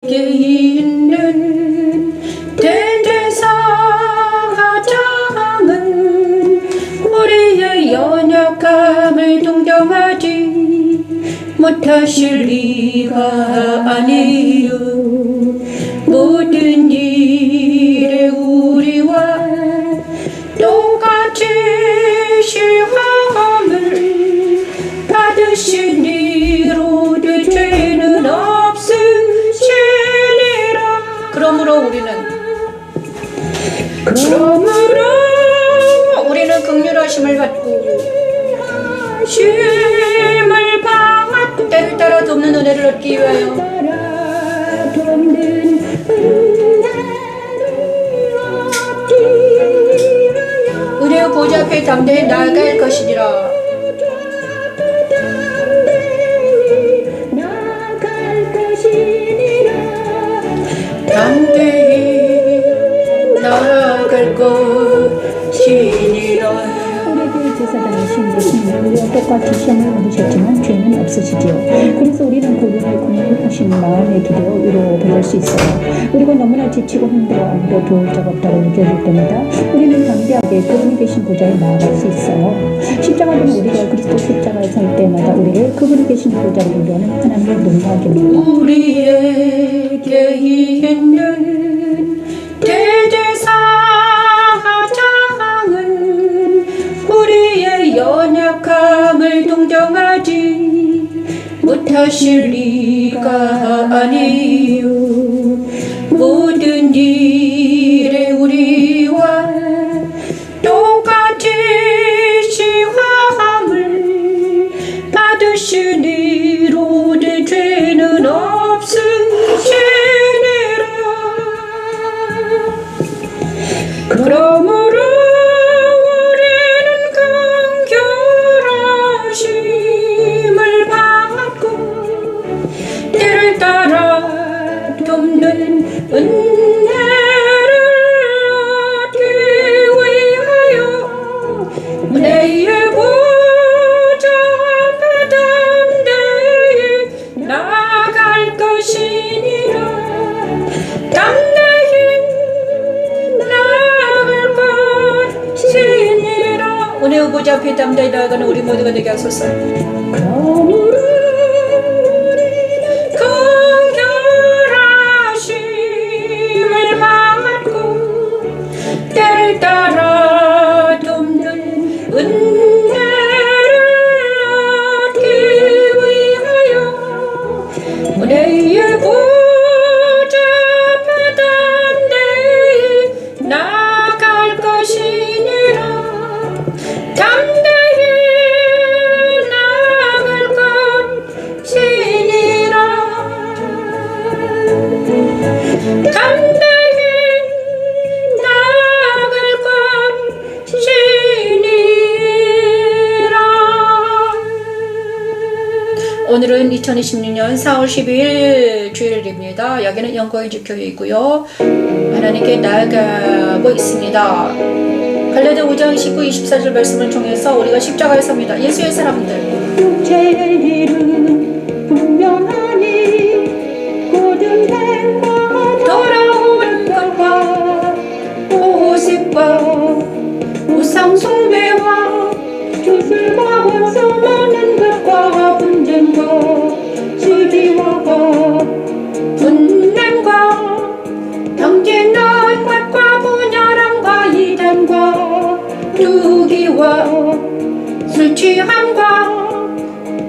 있는 대제사장은 우리의 연약함을 동정하지 못하실 리가 아니요. 모든 일에 우리와 똑같이 실험을 받으시니로되 죄는 없으시니라. 그러므로 우리는 긍휼하심을 받고 심을 받고 때를 따라 돕는 은혜를 얻기 위하여 은혜의 보좌 앞에 담대히 나아갈 것이니라. 담대히 나아갈 것이니라. 우리들 제사장이신 예수님은 우리와 똑같이 시험을 받으셨지만 죄는 없으시지요. 그래서 우리는 그분의 긍휼하신 마음에 기대어 위로 받을 수 있어요. 우리가 너무나 지치고 힘들어 아무도 도울 적 없다고 느껴질 때마다 우리는 담대하게 그분이 계신 보좌에 나아갈 수 있어요. 십자가는 우리가 그리스도 십자가에 설 때마다 우리를 그분이 계신 보좌로 인도하는 하나님의 놀라게 합니다. 우리에게 있는 대제사장은 우리의 연약함을 동정하지 못하실 리가 아니요. 모든 일에 우리와 똑같이 시험을 받으시니로되 죄는 없으시니라. 그러므로 우리는 긍휼하심을 받고 때를 따라 돕는 은혜를 얻기 위하여 은혜의 보좌 앞에 담대히 나아갈 것이니라. 담대히 나아갈 것이니라. 은혜의 보좌 앞에 담대히 나아가는 우리 모두가 되게 하소서. 그러므로 긍휼하심을 받고 때를 따라 돕는 은혜를 얻기 위하여 은혜의 보좌 앞에 담대히 나아갈 것이니라. 담대히 나아갈 것이니라. 담대히 나아갈 것이니라. 오늘은 2026년 4월 12일 주일입니다. 여기는 영광의 주교회이고요. 하나님께 나아가고 있습니다. 갈라디아 5장 19-24절 말씀을 통해서 우리가 십자가에 섭니다. 예수의 사람들, 육체의 일은 분명하니 고든 행과 돌아오는 것과 보호색과 우상 숭배와 주술과 원수 많은 것과 분쟁과 시기와 분냄과 경쟁과 것과 분열함과 이단과 투기와 술 취함과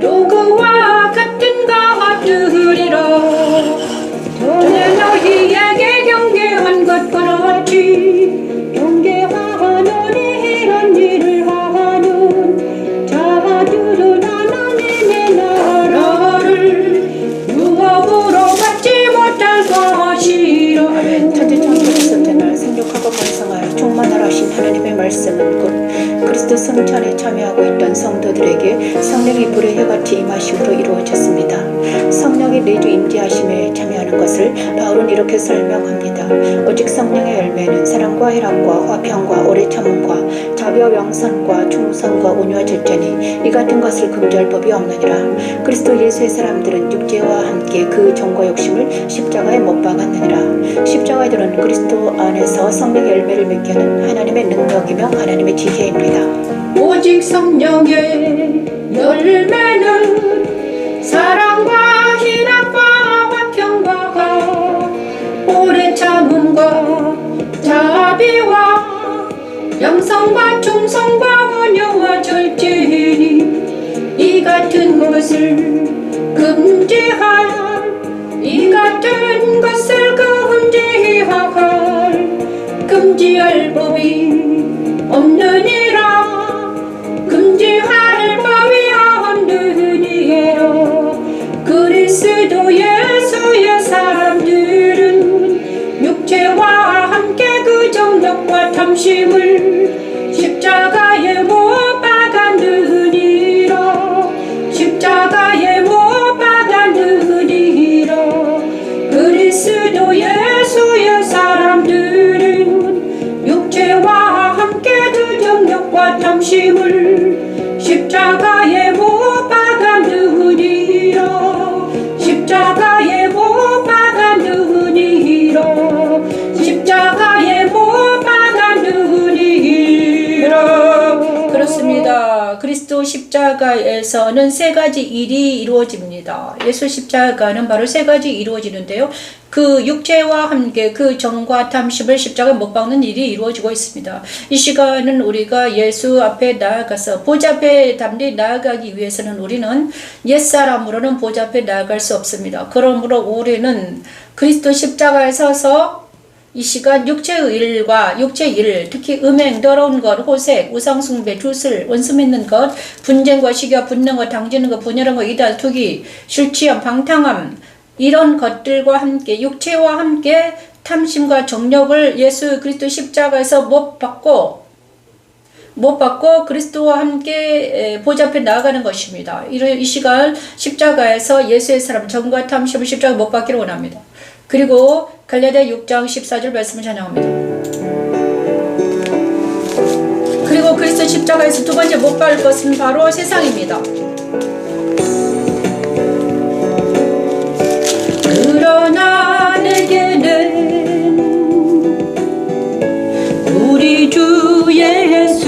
또 그와 같은 것들이라. 전에 너희에게 경계한 것과 같이 경계하노니 이런 일을 하는 자들은 하나님의 나라를 유업으로 받지 못할 것이라. 천지창조했을 때날 생육하고 번성하여 충만하신 하나님의 말씀은 곧 그리스도 성찬에 참여하고 있던 성도들에게 성령의 불의 해같이 임하심으로 이루어졌습니다. 성령의 내주 임재하심에 참여하는 된다는 것을 바울은 이렇게 설명합니다. 오직 성령의 열매는 사랑과 희락과 화평과 오래 참음과 자비와 양선과 충성과 온유와 절제니 이 같은 것을 금지할 법이 없느니라. 그리스도 예수의 사람들은 육체와 함께 그 정과 욕심을 십자가에 못 박았느니라. 십자가의 들은 그리스도 안에서 성령의 열매를 맺게 하는 하나님의 능력이며 하나님의 지혜입니다. 오직 성령의 열매는 사랑과 희락과 화평과 오래 참음과 자비와 양성과 충성과 온유와 절제니 이 같은 것을 금지할 금지할 법이 없느니라. 금지할 법이 없느니라. 그리스도 예수의 사람들은 육체와 함께 그 정욕과 탐심을 십자가에 못 박았느니라. 십자가에 못 박았느니라. 그리스도 예수의 사람들은 육체와 함께 그 정욕과 탐심을 십자가에 못 박았느니라. 십자가에 못 박았느니라. 십자가에 못 박았느니라. 그렇습니다. 그리스도 십자가에서는 세 가지 일이 이루어집니다. 예수 십자가는 바로 세 가지 이루어지는데요. 그 육체와 함께 그 정과 탐심을 십자가에 못 박는 일이 이루어지고 있습니다. 이 시간은 우리가 예수 앞에 나아가서 보좌 앞에 담대 나아가기 위해서는 우리는 옛사람으로는 보좌 앞에 나아갈 수 없습니다. 그러므로 우리는 그리스도 십자가에 서서 이 시간 육체의 일과 육체의 일, 특히 음행, 더러운 것, 호색, 우상숭배, 주술, 원수 맺는 것, 분쟁과 시기와 분능과 당지는 것, 분열한 것, 이단, 투기, 술취함, 방탕함, 이런 것들과 함께 육체와 함께 탐심과 정욕을 예수 그리스도 십자가에서 못 받고 그리스도와 함께 보좌 앞에 나아가는 것입니다. 이 시간 십자가에서 예수의 사람 정과 탐심을 십자가에 못 받기를 원합니다. 그리고 갈라디아 6장 14절 말씀을 찬양합니다. 그리고 그리스도 십자가에서 두 번째 못 박을 것은 바로 세상입니다. 그러나 내게는 우리 주 예수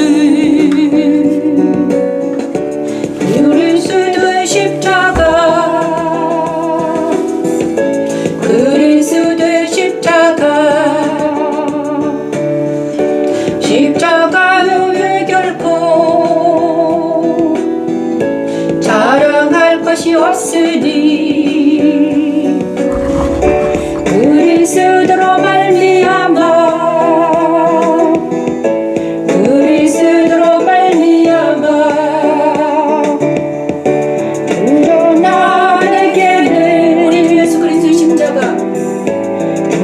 그리스도의 십자가 그리스도의 십자가의 결코 자랑할 것이 없으니 그리스도로 말미암아 그러나 내게는 우리 주 예수 그리스도의 십자가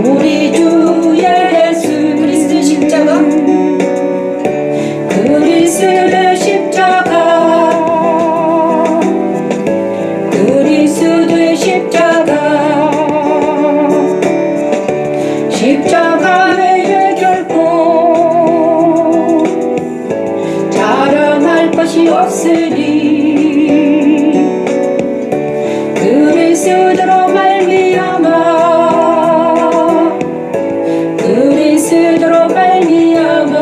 우리 주 예수 그리스도의 십자가 그리스도의 십자가 그리스도의 십자가 십자가에 결코 자랑할 것이 없으니 그리스도로 말미암아 그리스도로 말미암아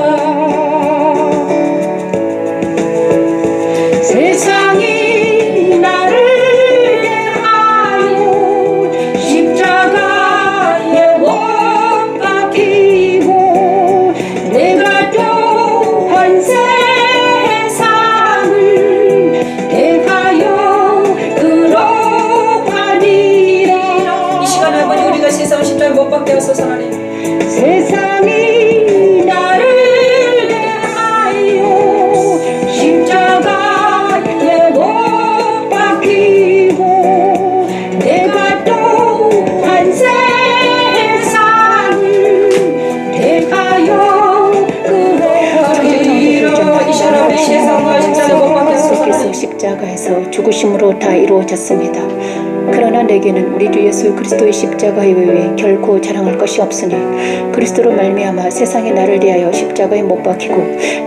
세상이 나를 대하여 십자가에 못 박히고 내가 또한 세상을 대하여 그러하니라. 이 시간 아버지 우리가 세상을 십자가에 못 박게 하소서 하나님. 세상이 나를 대하여 십자가에 못 박히고 내가 또한 세상을 대하여 그러하리라. 이 사람의 세상과 십자가에 못 박게 하소서. 십자가에서 죽으심으로 다 이루어졌습니다. 그러나 내게는 우리 주 예수 그리스도의 십자가에 외에 결코 자랑할 것이 없으니 그리스도로 말미암아 세상이 나를 대하여 십자가에 못 박히고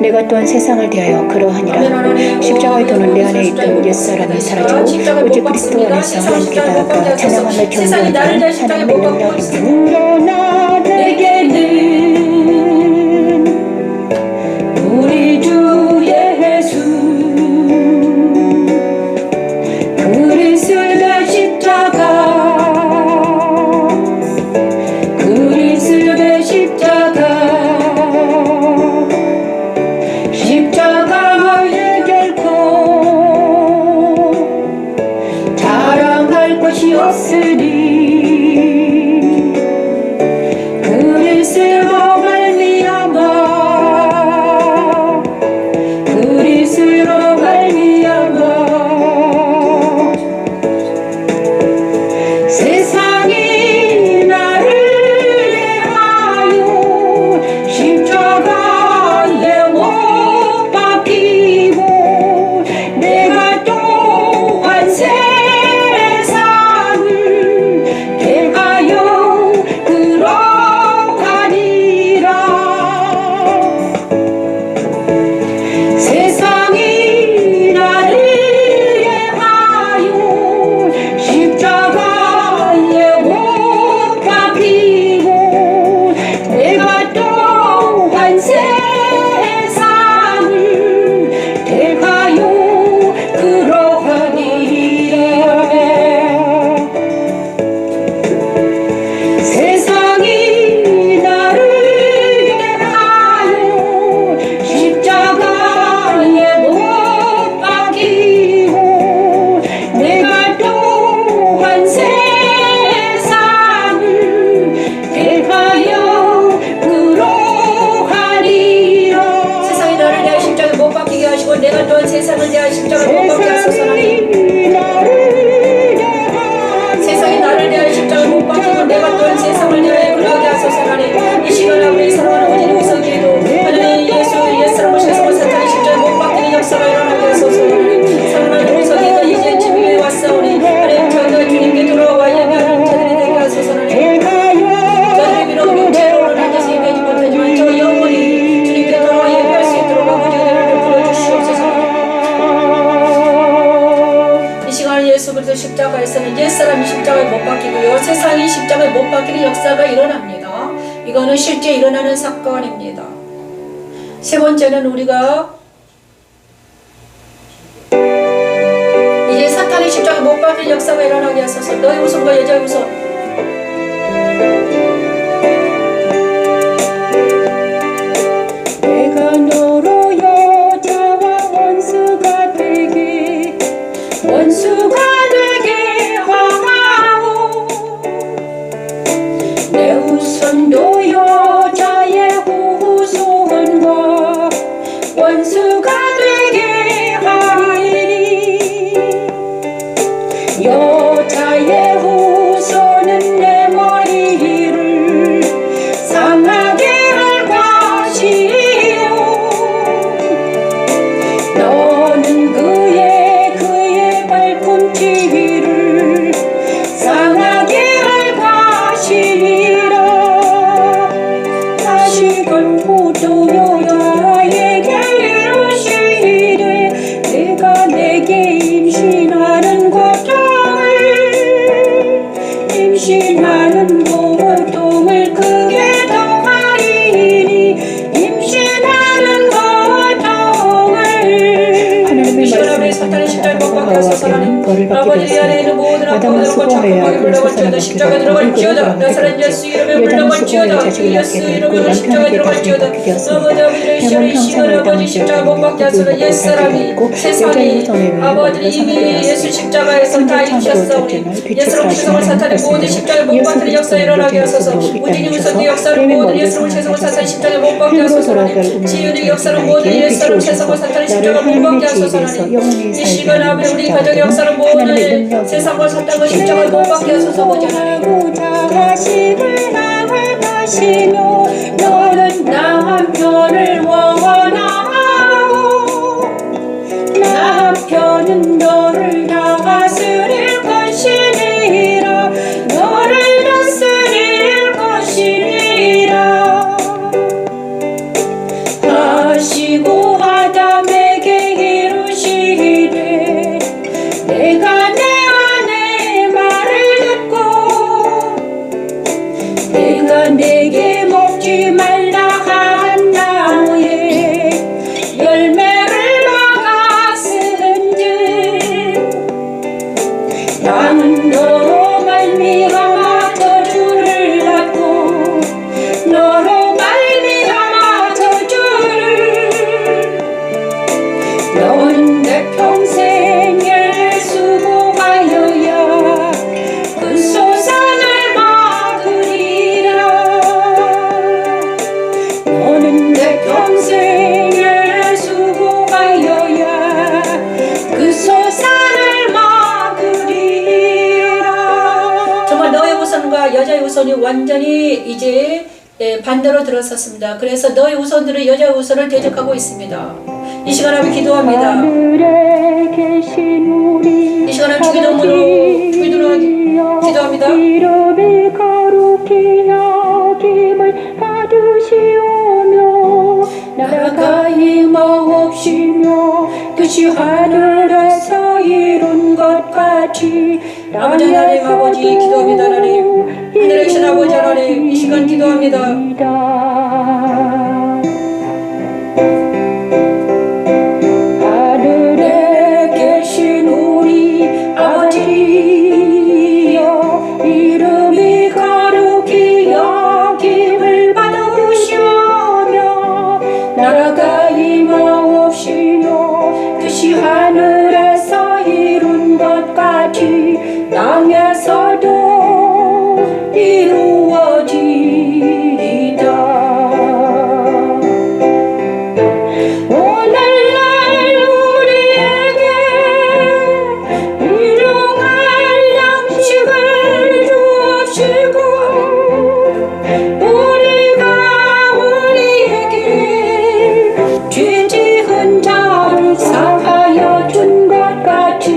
내가 또한 세상을 대하여 그러하니라. 십자가의 도는 내 안에 있던 옛사람이 사라지고 오직 그리스도 안에서 하나님께 나아가 찬양함을 경배하는 하나님의 능력이니 그러나 내게는 우리 주 예수 그리스도의 십자가 그리스도의 십자가에 결코 자랑할 것이 없으니 그리스도로 말미암아 그리스도로 말미암아 세상이 나를 대하여 십자가에 못 박히고 내가 또한 세상을 대하여 그러하니라. 세상이 나를 대하여 십자가에 못 박히고 내가 또한 세상을 대하여 그러하니라. 세상이 나를 대하여 십자가에 못 박히고 내가 또한 세상을 대하여 그러하리라. 세상이 나를 대하여 십자가에 못 박히게 하시고 내가 또한 세상을 대하여 십자가에 못 박히게 하소서 하나님. 세상이 나를 대하여 십자가에 못 박히고 내가 또한 세상을 대하여 그러하게 하소서 하나님. 이 시간 아버지 사랑하는 어머니 우석이도 하나님 예수 옛사람을 세상을 사탄의 십자가에 못 박히는 역사가 일어나게 하소서 하나님. 사랑하는 우석이가 이제 집 위에 왔사오니 하나님 저희가 주님께 돌아와 예배하는 자들이 되게 하소서 하나님. 저들의 비록 육체로는 앉아서 예배하지 못하지만 저 영혼이 주님께 돌아와 예배할 수 있도록 아버지 은혜를 부어주시옵소서. 이 시간 예수 그리스도 십자가에서는 옛사람이 십자가에 못 박히고요 세상이 십자가에 못 박히는 역사가 일어납니다. 이거는 실제 일어나는 사건입니다. 세 번째는 우리가 이제 사탄이 십자가에 못 박히는 역사가 일어나게 하소서. 너의 우선과 여자의 우선 내가 너로 여자와 원수가 되게 하고 내 후손도 여자의 후손과 원수가 되게 하리니 여자의 후손은 내 머리를 상하게 할 것이요 너는 그의 발꿈치를 상하게 할 것이니라. 다시금 포도요 여자에게 이르시되 내가 내게 임신하는 고통을 크게 더하리니 임신하는 고통을 이 시간 아버지 사탄의 십자가에 못 박히게 하소서 하나님. 아버지 이 안에 있는 모든 악과 자꾸 물러갈지어다. 십자가에 들어갈지어다. 나사렛 예수 이름에 물러갈지어다. 예수 이름으로 십자가에 들어갈지어다. 아버지 아버지의 시간에 이 시간 아버지 십자가 못 박게 하소서. 옛사람이 세상이 아버지 이미 예수 십자가에서 다 이기셨사오니 예수로 세상을 사탄의 모든 십자가에 못 박히는 역사 일어나게 하소서. 우진이 우선의 역사를 모든 예수로 세상을 사탄의 십자가에 못 박게 하소서 하나님. 지은의 역사를 모든 예수로 세상을 사탄의 십자가에 못 박게 하소서 하나님. 이 시간 아버지 우리 가정의 역사를 모든 세상과 사탄과 십자가에 못 박게 하소서 하나님. 자식을 낳을 것이며 너는 남편을 원하고 남편은 너를 다스릴 것이니 내가 내게 먹지 말라 한 나무에 열매를 막았은즉 나는 너로 말미암아 저주를 받고 너로 말미암아 저주를 너는 내 평생을 수고하여야 그 소산을 막으리라. 너는 내 평생을 수고하여야 그 소산을 막으리라. 정말 너의 우선과 여자의 우선이 완전히 이제 반대로 들어섰습니다. 그래서 너의 우선들은 여자의 우선을 대적하고 있습니다. 이 시간 하면 기도합니다. 이 시간은 주기도문으로 기도합니다. 이름이 거룩히 여김을 받으시오며 나라가 힘없으며 뜻이 하늘에서 이룬 것 같이 아버지 하나님 아버지 기도합니다. 하나님 하늘에 계신 아버지 하나님 이 시간 기도합니다. 하늘에 계신 우리 아버지여 이름이 거룩히 여김을 받으시오며 나라가 임하옵시며 뜻이 하늘에서 이룬 것 같이 땅에서도 이루어지리다. 오늘날 우리에게 일용할 양식을 주옵시고 우리가 우리에게 죄 지은 자를 사하여 준 것 같이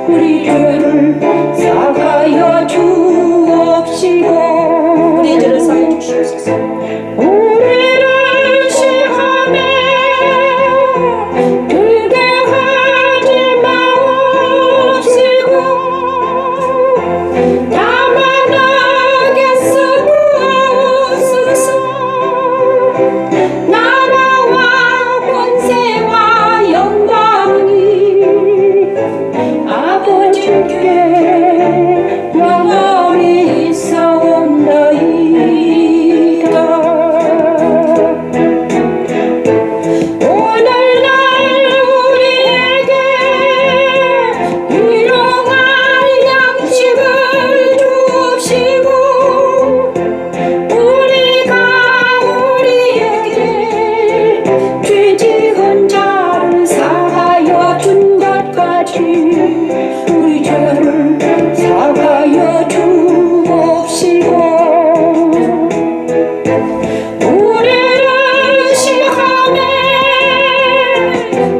우리 죄를 사하여 주옵시고 우리 죄를 사하여 주시옵소서. 우리를 시험에 들게 하지 마옵시고 다만 악에서 구하옵소서. 나라와 권세와 영광이 아버지께 영원히 있사옵나이다. 오늘날 우리에게 일용할 양식을 주옵시고 우리가 우리에게 죄 지은 자를 사하여 준 것 같이 우리 죄를 사하여 주옵시고 우리를 시험에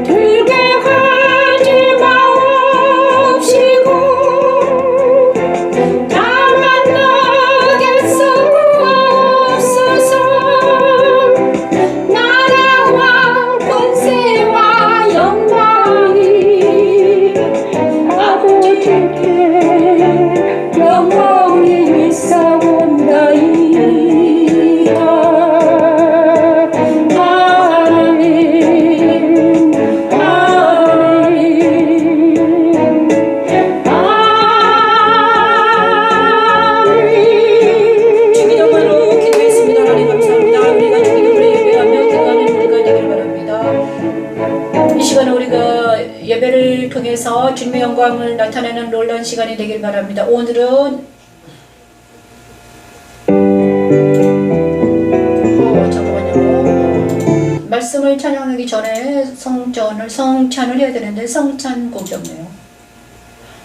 들게 하지 마옵시고 다만 악에서 구하옵소서. 나라와 권세와 영광이 아버지께 영원히 있사옵나이다. 아멘 아멘 아멘. 주기도문으로 기도했습니다. 하나님 감사합니다. 우리가 주기도문을 예배하며 기도하는 우리가 되기를 바랍니다. 이 시간에 우리가 예배를 통해서 주님의 영광을 나타내는 놀라운 시간이 되길 바랍니다. 오늘은 잠깐만요. 말씀을 찬양하기 전에 성찬을 해야 되는데 성찬곡이 없네요.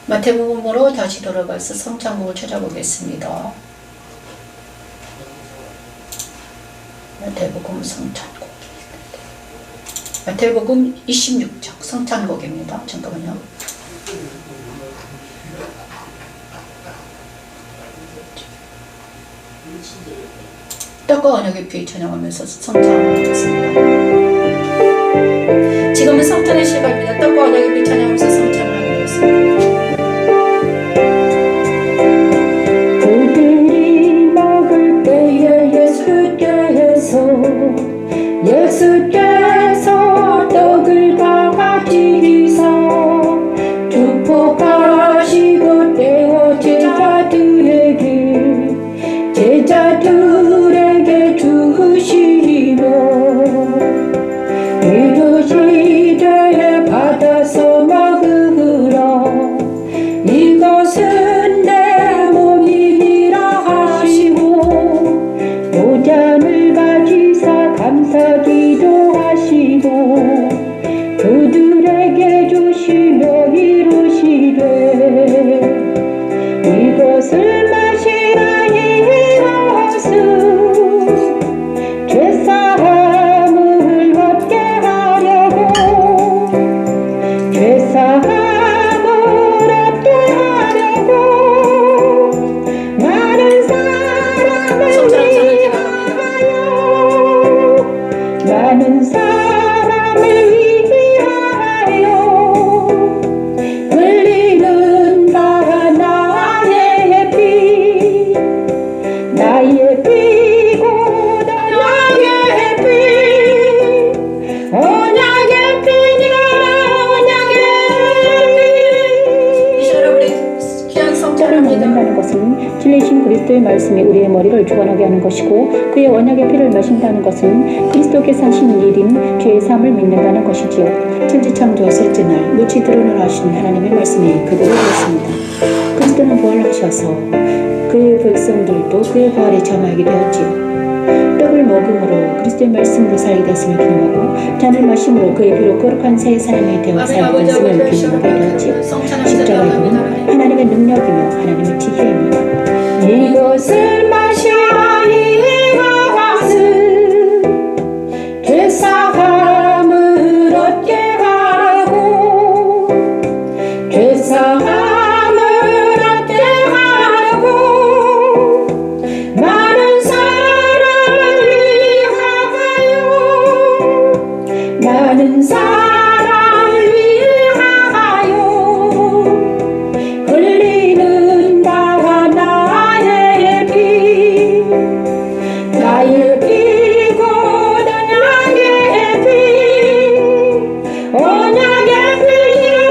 마태복음으로 다시 돌아가서 성찬곡을 찾아보겠습니다. 마태복음 성찬곡. 마태복음 26장 성찬곡입니다. 잠깐만요. 떡과 언약의 피 찬양하면서 성찬하겠습니다. 지금은 성찬의 시간입니다. 떡과 언약의 피 찬양하면서 성찬을 하겠습니다. 그들이 먹을 때 두 잔을 가지사 감사 기도하시고 그들에게 주시며 이르시되 이것을 마시라 이것은 죄사함을 얻게 하려고 죄사함을 얻게 하려고 많은 사람을 위하여 많은 사람을 위하여 흘리는 바 나의 피 나의 피고 나의 피 언약의 피니라 언약의 이 시간 우리 귀한 피를 성찬합니다. 먹는다는 것은 진리신 그리스도의 말씀이 우리의 머리를 주관하게 하는 것이고 그의 언약의 피를 마신다는 것은 그리스도께서 하신 일인 죄의 사함을 믿는다는 것이지요. 천지창조 셋째 날 무치 드러나 하신 하나님의 말씀이 그대로 되었습니다. 그리스도는 부활하셔서 그의 백성들도 그의 부활에 참여하게 되었지요. 떡을 먹음으로 그리스도의 말씀으로 살게 되었음을 기념하고 잔을 마심으로 그의 피로 거룩한 새 사람이 되어 살게 되었음을 기념하게 되었지요. 십자가의 복은 하나님의 능력이며 하나님의 지혜입니다. 이것을 마시라 이것은 죄사함을 얻게 하고 죄사함을 얻게 하고 많은 사람을 위하여 많은 사람을 위하여 흘리는 바 나의 피 나의 피고 언약의 피 언약의 피니라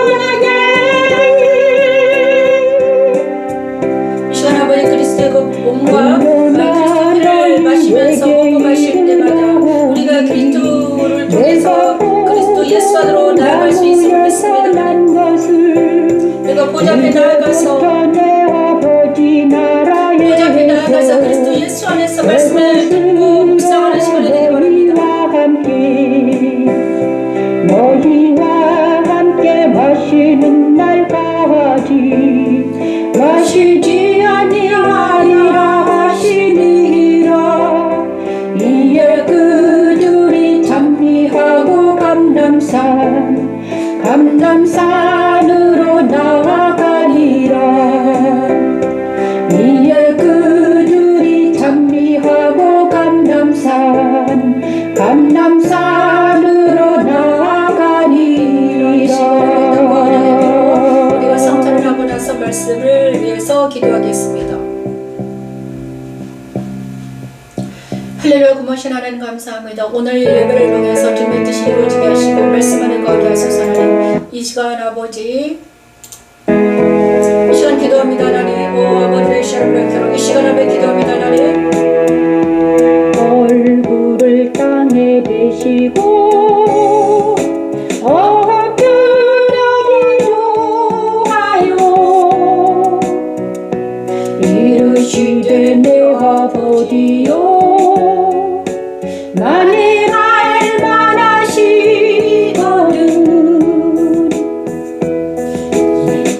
언약의 이 시간 아버지 그리스도의 그 몸과 그리스도의 피를 마시면서 먹고 마실 때마다 우리가 그리스도를 통해서 그리스도 예수 안으로 나아갈 수 있음을 믿습니다. 우리가 보좌 앞에 나아가서 그리스도 예수 안에서 말씀을 듣고 묵상하는 시간이 되기 바랍니다. 너희와 함께 마시는 날까지 마시지 아니하리라 하시니라. 이에 그들이 찬미하고 감람산으로 나아가리라. 이에 그들이 찬미하고 감람산으로 나아가리라. 우리가 성찬을 하고 나서 말씀을 위해서 기도하겠습니다. 할렐루야. 고마우신 하나님 감사합니다. 오늘 예배를 통해서 주님의 뜻이 이루어지게 하시고 말씀하는 거 하게 하소서. 하나님 이 시간 아버지 이 시간 기도합니다. 하나님 오 아버지의 시간을 이 시간 앞에 기도합니다. 하나님 얼굴을 땅에 대시고 엎드려 기도하여 이르시되 내 아버지여 만일 알만하시거든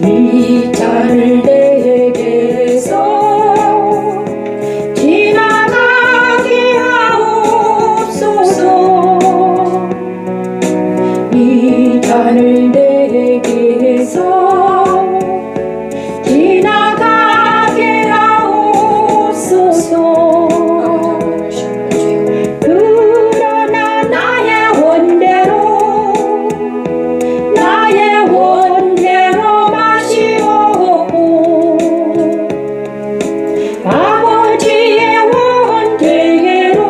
이 잔을 내게서 지나가게 하옵소서. 이 잔을 내게서 지나가게 하옵소서. 그러나 나의 원대로 마시옵고 아버지의 원대로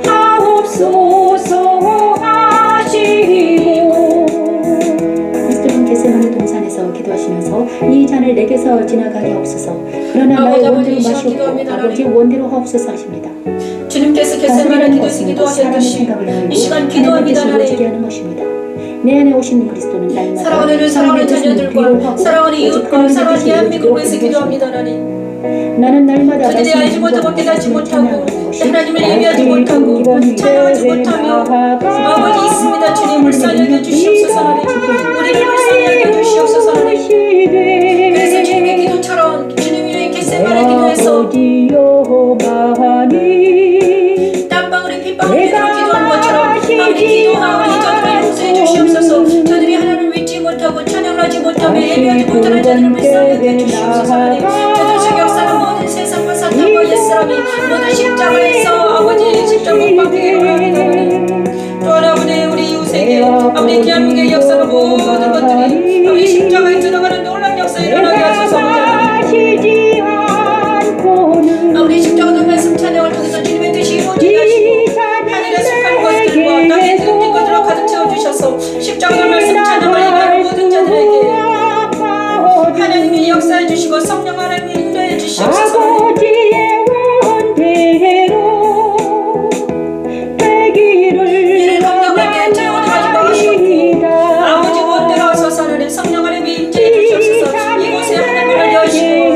하옵소서 하시고. 그리스도는 겟세마네 동산에서 기도하시면서 이 잔을 내게서 지나가게 하옵소서. 그러나 나의 원대로 마시옵고 아버지의 원대로 하옵소서 하십니다. 주님께서 겟세마네 기도에서 기도하셨듯이 이 시간 기도합니다. 하나님 내 안에 오신 그리스도는 날마다 사랑하는 자녀들과 사랑하는 이웃과 사랑하는 대한민국을 위해서 기도합니다. 하나님 나는 날마다 그들이 알지 못하고 깨닫지 못하고 하나님을 예배하지 못하고 찬양하지 못하며 아버지 있습니다. 주님 불쌍히 여겨주시옵소서. 하나님 우리를 불쌍히 여겨주시옵소서. 하나님 그래서 주님의 기도처럼 주님이 겟세마네 기도에서 땀방울에 핏방울이 되도록 기도한 것처럼 아버지 기도하오니 저들을 용서해 주시옵소서. 저들이 하나님을 믿지 못하고 찬양하지 못하며 예배하지 못하는 자들을 불쌍히 여겨주시옵소서. 하나님 저들 속 역사는 모든 세상과 사탄과 옛사람이 모든 십자가에서 아버지 십자가 못 박히기로 합니다. 하나님 또 아버지 우리 이웃에게 아버지 대한민국의 역사가 모든 것들이 아버지 십자가에 들어가는 놀라운 역사 일어나게 하소서. 아버지 십자가의 말씀 찬양을 통해서 주님의 뜻이 이루어지게 하시고 하늘에 속한 것들과 땅에 들어있는 것들로 가득 채워주셔서 십자가의 말씀 찬양을 행하는 모든 자들에게 하나님이 역사해 주시고 성령 하나님이 인도해 주시옵소서. 이를 감당할 때 죄오도 하지 마시옵고 아버지 원대로 하소서. 하나님 성령 하나님이 임재해 주시옵소서. 이곳에 하나님을 알려주시고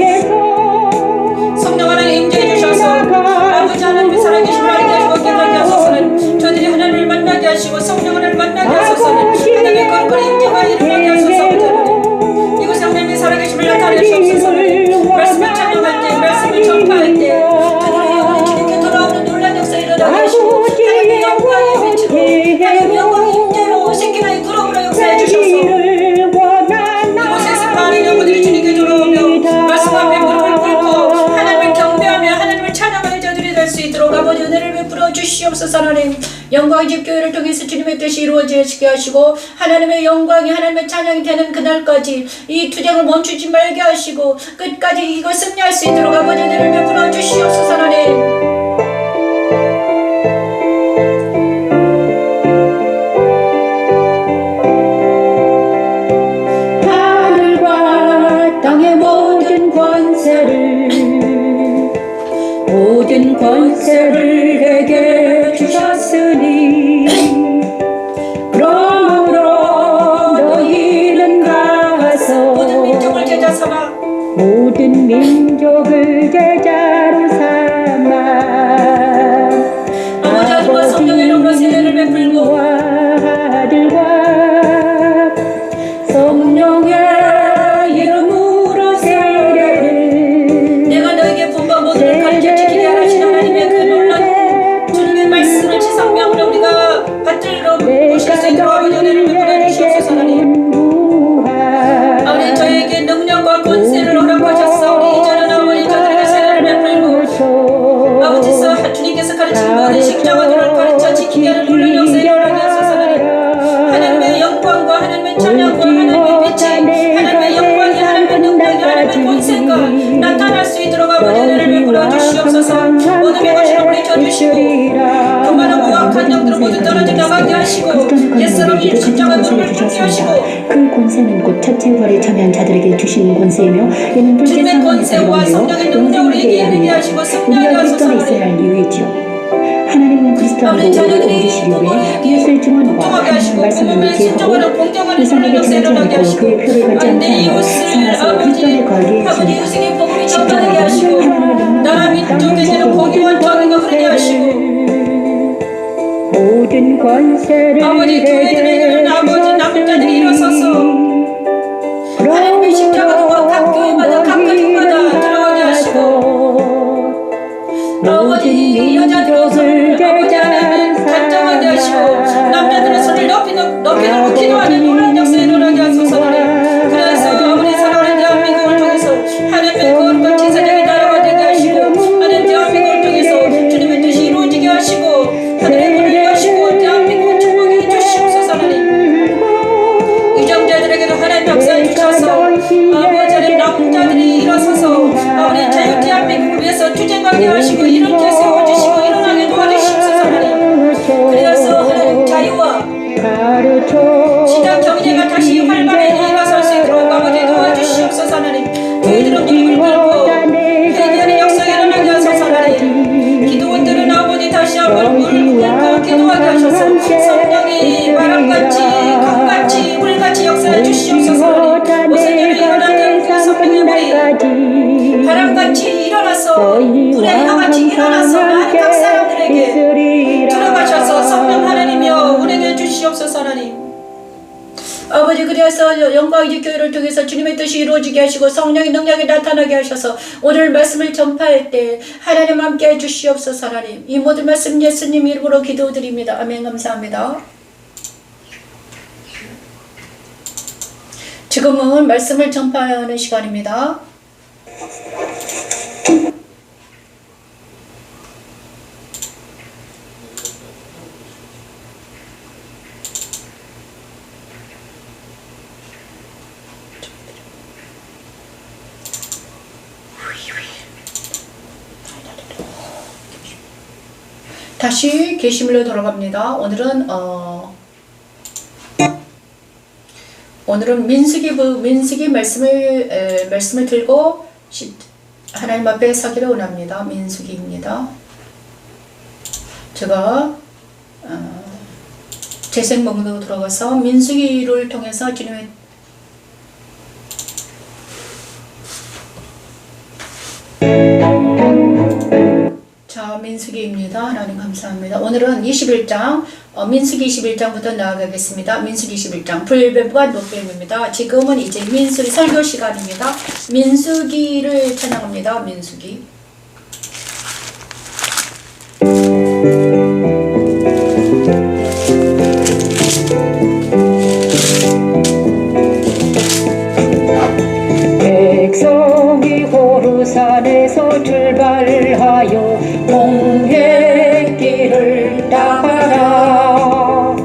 성령 하나님 임재해 주셔서 아버지 하나님이 살아계심을 알게 하시고 깨닫게 하소서. 하나님 저들이 하나님을 만나게 하시고 성령 하나님을 만나게 하소서. 하나님의 거룩한 임재가 일어나게 하소서. 하나님 이곳에 하나님이 살아계심을 나타내 주옵소서. 하나님 말씀을 찬양할 때 말씀을 전파할 때 저들이 우리 주님께 돌아오는 놀란 역사 일어나게 하시고 하나님의 영광의 빛으로 하나님의 영광의 임재로 새끼나의 구름으로 역사해 주셔서 이곳에서 많은 영혼들이 주님께 돌아오며 말씀 앞에 무릎을 꿇고 하나님을 경배하며 하나님을 찬양하는 자들이 될 수 있도록 아버지 은혜를 베풀어 주시옵소서. 하나님 영광의 집교회를 통해서 주님의 뜻이 이루어지게 하시고 하나님의 영광이 하나님의 찬양이 되는 그날까지 이 투쟁을 멈추지 말게 하시고 끝까지 이걸 승리할 수 있도록 아버지 은혜를 베풀어 주시옵소서. 하나님 모든 권세를 내게 주셨으니 그러므로 너희는 가서 모든 민족을 제자 삼아 모든 민족을 제자로 삼아 아버지 아들과 성령의 이름으로 세례를 베풀고 아들과 성령의 이름으로 세례를 내가 너에게 분바 모든 가르쳐 지키게 하시는 하나님의 그 놀라운 주님의 말씀을 지상명으로 우리가 받들어 보실 수 있도록 아버지 은혜를 베풀어 주시옵소서. 하나님 아버지 저에게 능력과 권세를 허락하셨사오니 이제는 아버지 저들에게 세례를 베풀고 아버지서 주님께서 가르친 모든 십자가들을 가르쳐 지키게 하는 놀라운 역사에 일어나게 하소서. 하나님의 영광과 하나님의 찬양과 하나님의 빛이 하나님의 영광이 하나님의 능력이 하나님의 권세가 나타날 수 있도록 아버지 은혜를 베풀어 주시옵소서. 모든 것을 뿌리쳐 주시고 그만한 고악한 영들을 모두 떨어져 나가게 하시고 옛사람이 십자가 무릎을 꿇게 하시고 그 권세는 곧 첫째 부활에 참여한 자들에게 주시는 권세이며 이는 둘째 주님의 사망의 권세와 성령의 능력으로 이기게 하시고 승리하게 하소서. 우리가 있어야 할 이유이지요. 하나님은 그리스도 안으로 우리를 옮기시기 위해 이웃을 증언과 하나님의 말씀을 기억하고 이성에게 전하지 않고 그의 표를 받지 않게 하며 살아서 그리스도의 거리에 아버지 있습니다. 유승의 복음이 전파되게 하시고 나라 민족에게는 복음과 통일과 흐르게 하시고 모든 권세를 아버지 교회들에게는 아버지 남은 자들이 일어서서 하나님의 십자가와 각 교회마다 각 가정마다 들어가게 하시고 아버지 여자들은 아버지 하나님 단정하게 하시고 남자들은 손을 높이 들고 기도하는 놀라운 역사 일어나게 하소서. 그래서 아버지 사랑하는 대한민국을 통해서 하나님의 거룩한 제사장의 나라가 되게 하시고 하나님 대한민국을 통해서 주님의 뜻이 이루어지게 하시고 하늘의 문을 여시고 대한민국을 축복해 주시옵소서. 하나님 이정자들에게도 하나님 역사해 주셔서 아버지 하나님 남은 자들이 일어서서 아버지 자유 대한민국을 위해서 투쟁하게 하시고 일으켜 세워주시고 일어나게 도와주시옵소서. 하나님 그래서 하나님 자유와 시장 경제가 다시 활발히 일어설 수 있도록 아버지 도와주시옵소서. 하나님 교회들은 무릎을 꿇고 회개하는 역사가 일어나게 하소서. 하나님 기도원들은 아버지 다시 한번 무릎을 꿇고 기도하게 하셔서 성령이 바람같이 강같이 물같이 역사해 주시옵소서. 하나님 오세대로 일어나는 그 성령의 물이 바람같이 일어나서 불의 해와 같이 일어나서 많은 각 사람들에게 들어가셔서 성령 하나님이여 운행해 주시옵소서. 하나님 아버지, 그래서 영광이지 교회를 통해서 주님의 뜻이 이루어지게 하시고 성령의 능력이 나타나게 하셔서 오늘 말씀을 전파할 때 하나님 함께 해주시옵소서. 하나님 이 모든 말씀 예수님 이름으로 기도드립니다. 아멘. 감사합니다. 지금은 말씀을 전파하는 시간입니다. 다시 계시물로 돌아갑니다. 오늘은 민수기 말씀을 들고 하나님 앞에 서기를 원합니다. 민수기입니다. 제가 재생목으로 들어가서 민수기를 통해서 주님의 자, 민수기입니다. 하나님 감사합니다. 오늘은 21장, 민수기 21장부터 나아가겠습니다. 민수기 21장, 불뱀과 노뱀입니다. 지금은 이제 민수기 설교 시간입니다. 민수기를 찬양합니다. 민수기. 백성이 호르산에서 출발하여 홍해길을 따라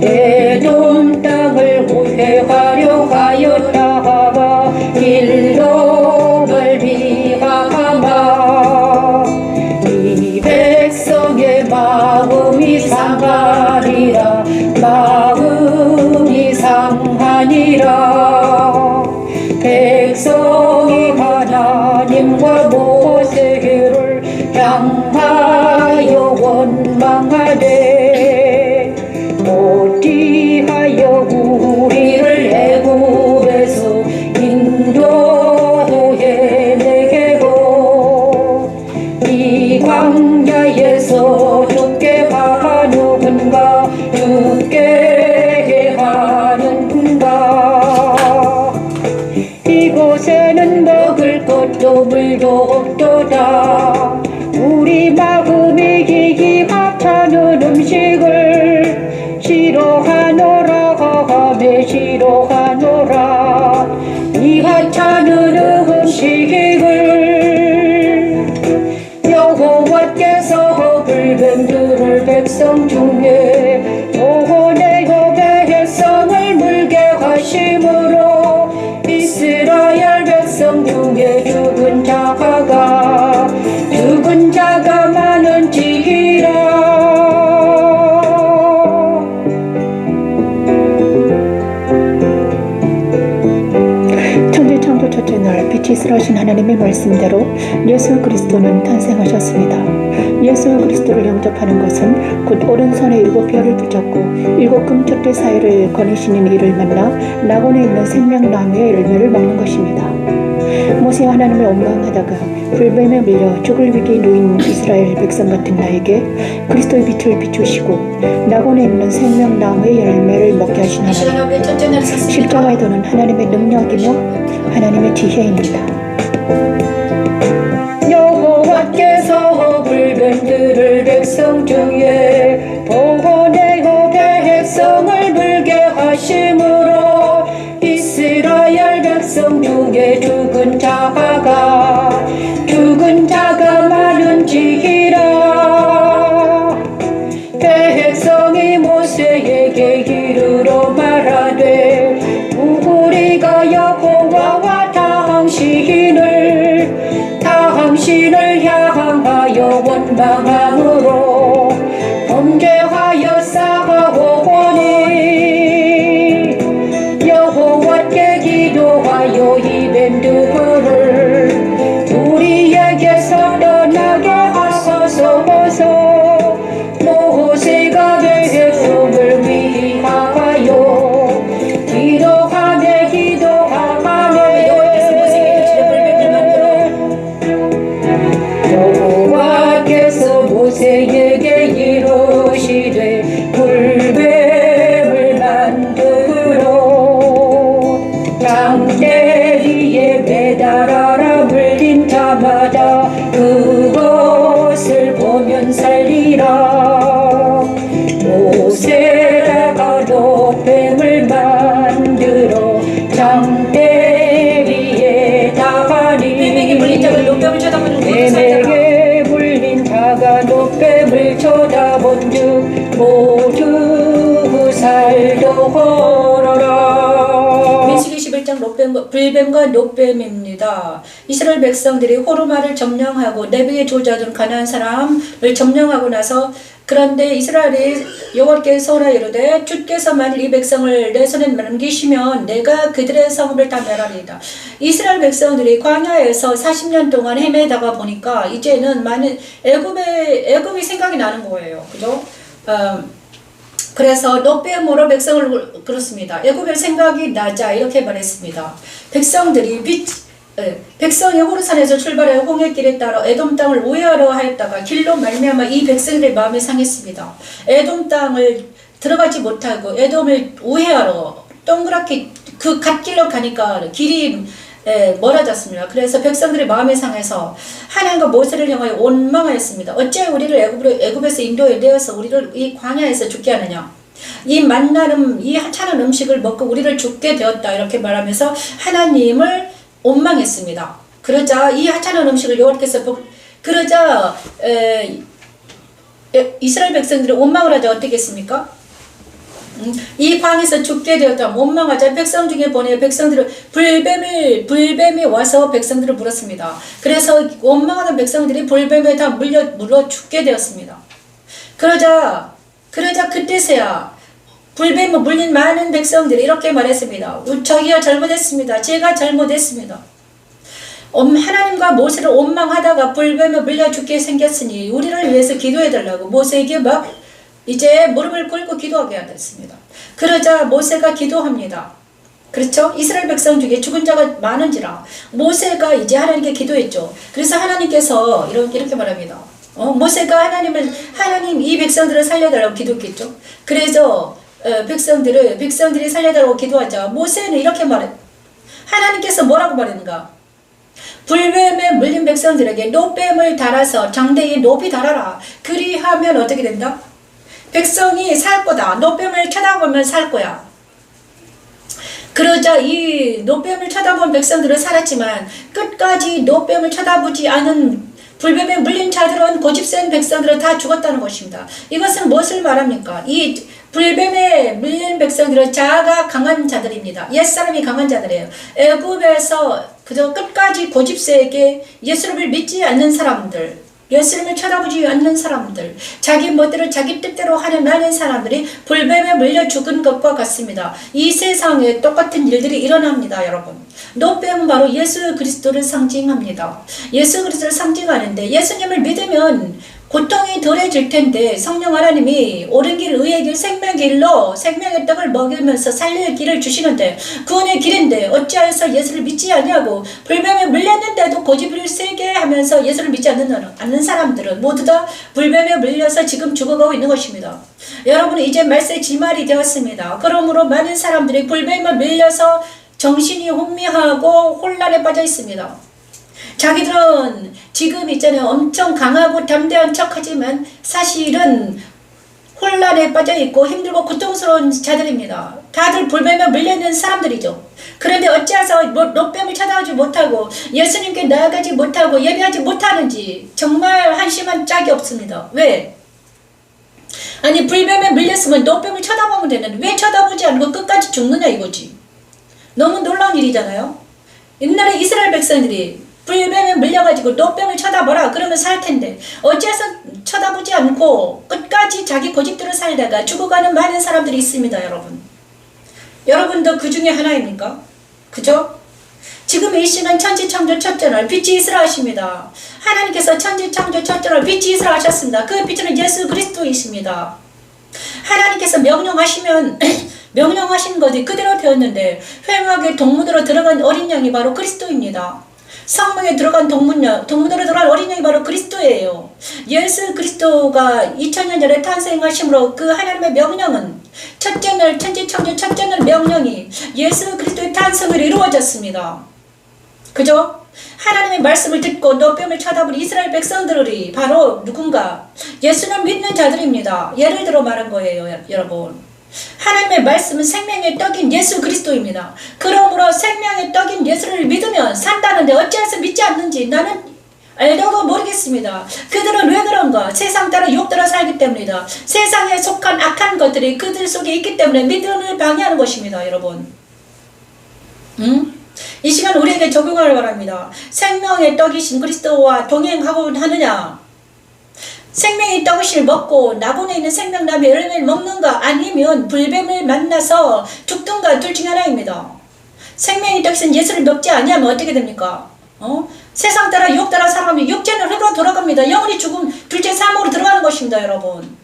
에돔 땅을 우회하려 하였다가 길로 멀미하마 이 백성의 마음이 상하니라 마음이 상하니라 백성이 하나님과 모세를 향하여 원망하되 어찌하여 우리를 애굽에서 인도해내게로 이 광야에서 죽게 하는가 죽게 하는가 이곳에는 먹을 것도 물도 없도다 우리 마음이 기기 합하는 음식을 싫어하노라 하매 싫어하노라 이 하찮은 음식을 여호와께서 불뱀들을 백성 중에 보호내어 백성을 물게 하심으로 이스라엘 백성 중에 죽은 자가 많은지라 천지창조 첫째 날 빛이 쓰러진 하나님의 말씀대로 예수 그리스도는 탄생하셨습니다. 예수 그리스도를 영접하는 것은 곧 오른손에 7별을 붙잡고 7금쪽대 사이를 거니시는 이를 만나 낙원에 있는 생명나무의 열매를 먹는 것입니다. 모세가 하나님을 원망하다가 불뱀에 밀려 죽을 위기에 놓인 이스라엘 백성 같은 나에게 그리스도의 빛을 비추시고 낙원에 있는 생명나무의 열매를 먹게 하신 하나님. 십자가의 도는 하나님의 능력이며 하나님의 지혜입니다. 여호와께서 불뱀들을 백성 중에 보호내어 백성을 물게 하심으로 이스라엘 백성 중에 죽은 자가 많은지라 백성이 모세에게 이르러 말하되 우리가 여호와와 당신을 향하여 원망함으로 범죄하여 싸워오니 여호와께 기도하여 이 뱀들을 우리에게서 떠나게 하소서. 모세가 백성을 위하여 기도하며 그것을 보면 살리라. 모세가 노뱀을 만들어 장대 위에 다하니 뱀에게 물린 자가 노뱀을 쳐다보는 뱀에게 물린 자가 노뱀을 쳐다본즉 모두 살도록. 민수기 11장 불뱀과 노뱀입니다. 이스라엘 백성들이 호르마를 점령하고 내비에 조자둔 가나안 사람을 점령하고 나서 그런데 이스라엘이 여호와께 서라 이르되 주께서 만일 이 백성을 내 손에 남기시면 내가 그들의 성읍을 다 멸하리이다. 이스라엘 백성들이 광야에서 40년 동안 헤매다가 보니까 이제는 많은 애굽이 생각이 나는 거예요. 그죠? 그래서 노뱀으로 백성을 그렇습니다. 애굽의 생각이 나자 이렇게 말했습니다. 백성이 호르산에서 출발해 홍해길에 따라 에돔 땅을 우회하려 하였다가 길로 말미암아 이 백성들의 마음이 상했습니다. 에돔 땅을 들어가지 못하고 에돔을 우회하러 동그랗게 그 갓길로 가니까 길이 멀어졌습니다. 그래서 백성들의 마음이 상해서 하나님과 모세를 향하여 원망하였습니다. 어찌 우리를 애굽에서 인도해 내어서 우리를 이 광야에서 죽게 하느냐. 이 만나는 이 하찮은 음식을 먹고 우리를 죽게 되었다 이렇게 말하면서 하나님을 원망했습니다. 그러자 이 하찮은 음식을 여호와께서 그러자 이스라엘 백성들이 원망을 하자 어떻겠습니까? 이 광에서 죽게 되었다 원망하자 백성 중에 보내 백성들을 불뱀이 와서 백성들을 물었습니다. 그래서 원망하던 백성들이 불뱀에 다 물어 죽게 되었습니다. 그러자 그때서야 불뱀에 물린 많은 백성들이 이렇게 말했습니다. 저희가 잘못했습니다. 제가 잘못했습니다. 하나님과 모세를 원망하다가 불뱀에 물려 죽게 생겼으니 우리를 위해서 기도해달라고 모세에게 막 이제 무릎을 꿇고 기도하게 하였습니다. 그러자 모세가 기도합니다. 그렇죠? 이스라엘 백성 중에 죽은 자가 많은지라 모세가 이제 하나님께 기도했죠. 그래서 하나님께서 이렇게 말합니다. 모세가 하나님 이 백성들을 살려달라고 기도했겠죠. 그래서 백성들이 살려달라고 기도하자 모세는 이렇게 말해. 하나님께서 뭐라고 말했는가? 불뱀에 물린 백성들에게 노뱀을 달아서 장대에 높이 달아라. 그리하면 어떻게 된다? 백성이 살 거다. 노뱀을 쳐다보면 살 거야. 그러자 이 노뱀을 쳐다본 백성들은 살았지만 끝까지 노뱀을 쳐다보지 않은 불뱀에 물린 자들은 고집센 백성들은 다 죽었다는 것입니다. 이것은 무엇을 말합니까? 이 불뱀에 물린 백성들은 자아가 강한 자들입니다. 옛사람이 강한 자들이에요. 애굽에서 그저 끝까지 고집세게 예수님을 믿지 않는 사람들, 예수님을 쳐다보지 않는 사람들, 자기 멋대로 자기 뜻대로 하는 많은 사람들이 불뱀에 물려 죽은 것과 같습니다. 이 세상에 똑같은 일들이 일어납니다, 여러분. 노뱀은 바로 예수 그리스도를 상징합니다. 예수 그리스도를 상징하는데 예수님을 믿으면 고통이 덜해질 텐데 성령 하나님이 옳은 길, 의의 길, 생명의 길로 생명의 떡을 먹이면서 살릴 길을 주시는데 구원의 길인데 어찌하여서 예수를 믿지 않냐고 불뱀에 물렸는데도 고집을 세게 하면서 예수를 믿지 않는 사람들은 모두 다 불뱀에 물려서 지금 죽어가고 있는 것입니다. 여러분은 이제 말세 지말이 되었습니다. 그러므로 많은 사람들이 불뱀에 물려서 정신이 혼미하고 혼란에 빠져 있습니다. 자기들은 지금 있잖아요. 엄청 강하고 담대한 척하지만 사실은 혼란에 빠져있고 힘들고 고통스러운 자들입니다. 다들 불뱀에 물려있는 사람들이죠. 그런데 어찌해서 노뱀을 쳐다보지 못하고 예수님께 나아가지 못하고 예배하지 못하는지 정말 한심한 짝이 없습니다. 왜? 아니 불뱀에 물렸으면 노뱀을 쳐다보면 되는데 왜 쳐다보지 않고 끝까지 죽느냐 이거지. 너무 놀라운 일이잖아요. 옛날에 이스라엘 백성들이 불뱀에 물려가지고 노뱀을 쳐다보라 그러면 살 텐데 어째서 쳐다보지 않고 끝까지 자기 고집대로 살다가 죽어가는 많은 사람들이 있습니다. 여러분도 그 중에 하나입니까? 그죠? 지금 이 시간 천지창조 첫째 날 빛이 있으라 하십니다. 하나님께서 천지창조 첫째 날 빛이 있으라 하셨습니다. 그 빛은 예수 그리스도이십니다. 하나님께서 명령하시면 명령하신 것이 그대로 되었는데 회막의 동문으로 들어간 어린 양이 바로 그리스도입니다. 성막에 들어간 동문으로 들어간 어린 양이 바로 그리스도예요. 예수 그리스도가 2000년 전에 탄생하심으로 그 하나님의 명령은 첫째 날 천지창조 첫째 날 명령이 예수 그리스도의 탄생으로 이루어졌습니다. 그죠? 하나님의 말씀을 듣고 노뱀을 쳐다본 이스라엘 백성들이 바로 누군가? 예수를 믿는 자들입니다. 예를 들어 말한 거예요, 여러분. 하나님의 말씀은 생명의 떡인 예수 그리스도입니다. 그러므로 생명의 떡인 예수를 믿으면 산다는데 어찌해서 믿지 않는지 나는 알려도 모르겠습니다. 그들은 왜 그런가? 세상 따라 욕들어 살기 때문이다. 세상에 속한 악한 것들이 그들 속에 있기 때문에 믿음을 방해하는 것입니다, 여러분. 이 시간 우리에게 적용하길 바랍니다. 생명의 떡이신 그리스도와 동행하고 하느냐? 생명의 떡을 먹고 나본에 있는 생명나무의 열매를 먹는가? 아니면 불뱀을 만나서 죽든가 둘 중에 하나입니다. 생명의 떡이신 예수를 먹지 아니하면 어떻게 됩니까? 세상 따라 육 따라 살아가면 육체는 흙으로 돌아갑니다. 영원히 죽음 둘째 사망으로 들어가는 것입니다, 여러분.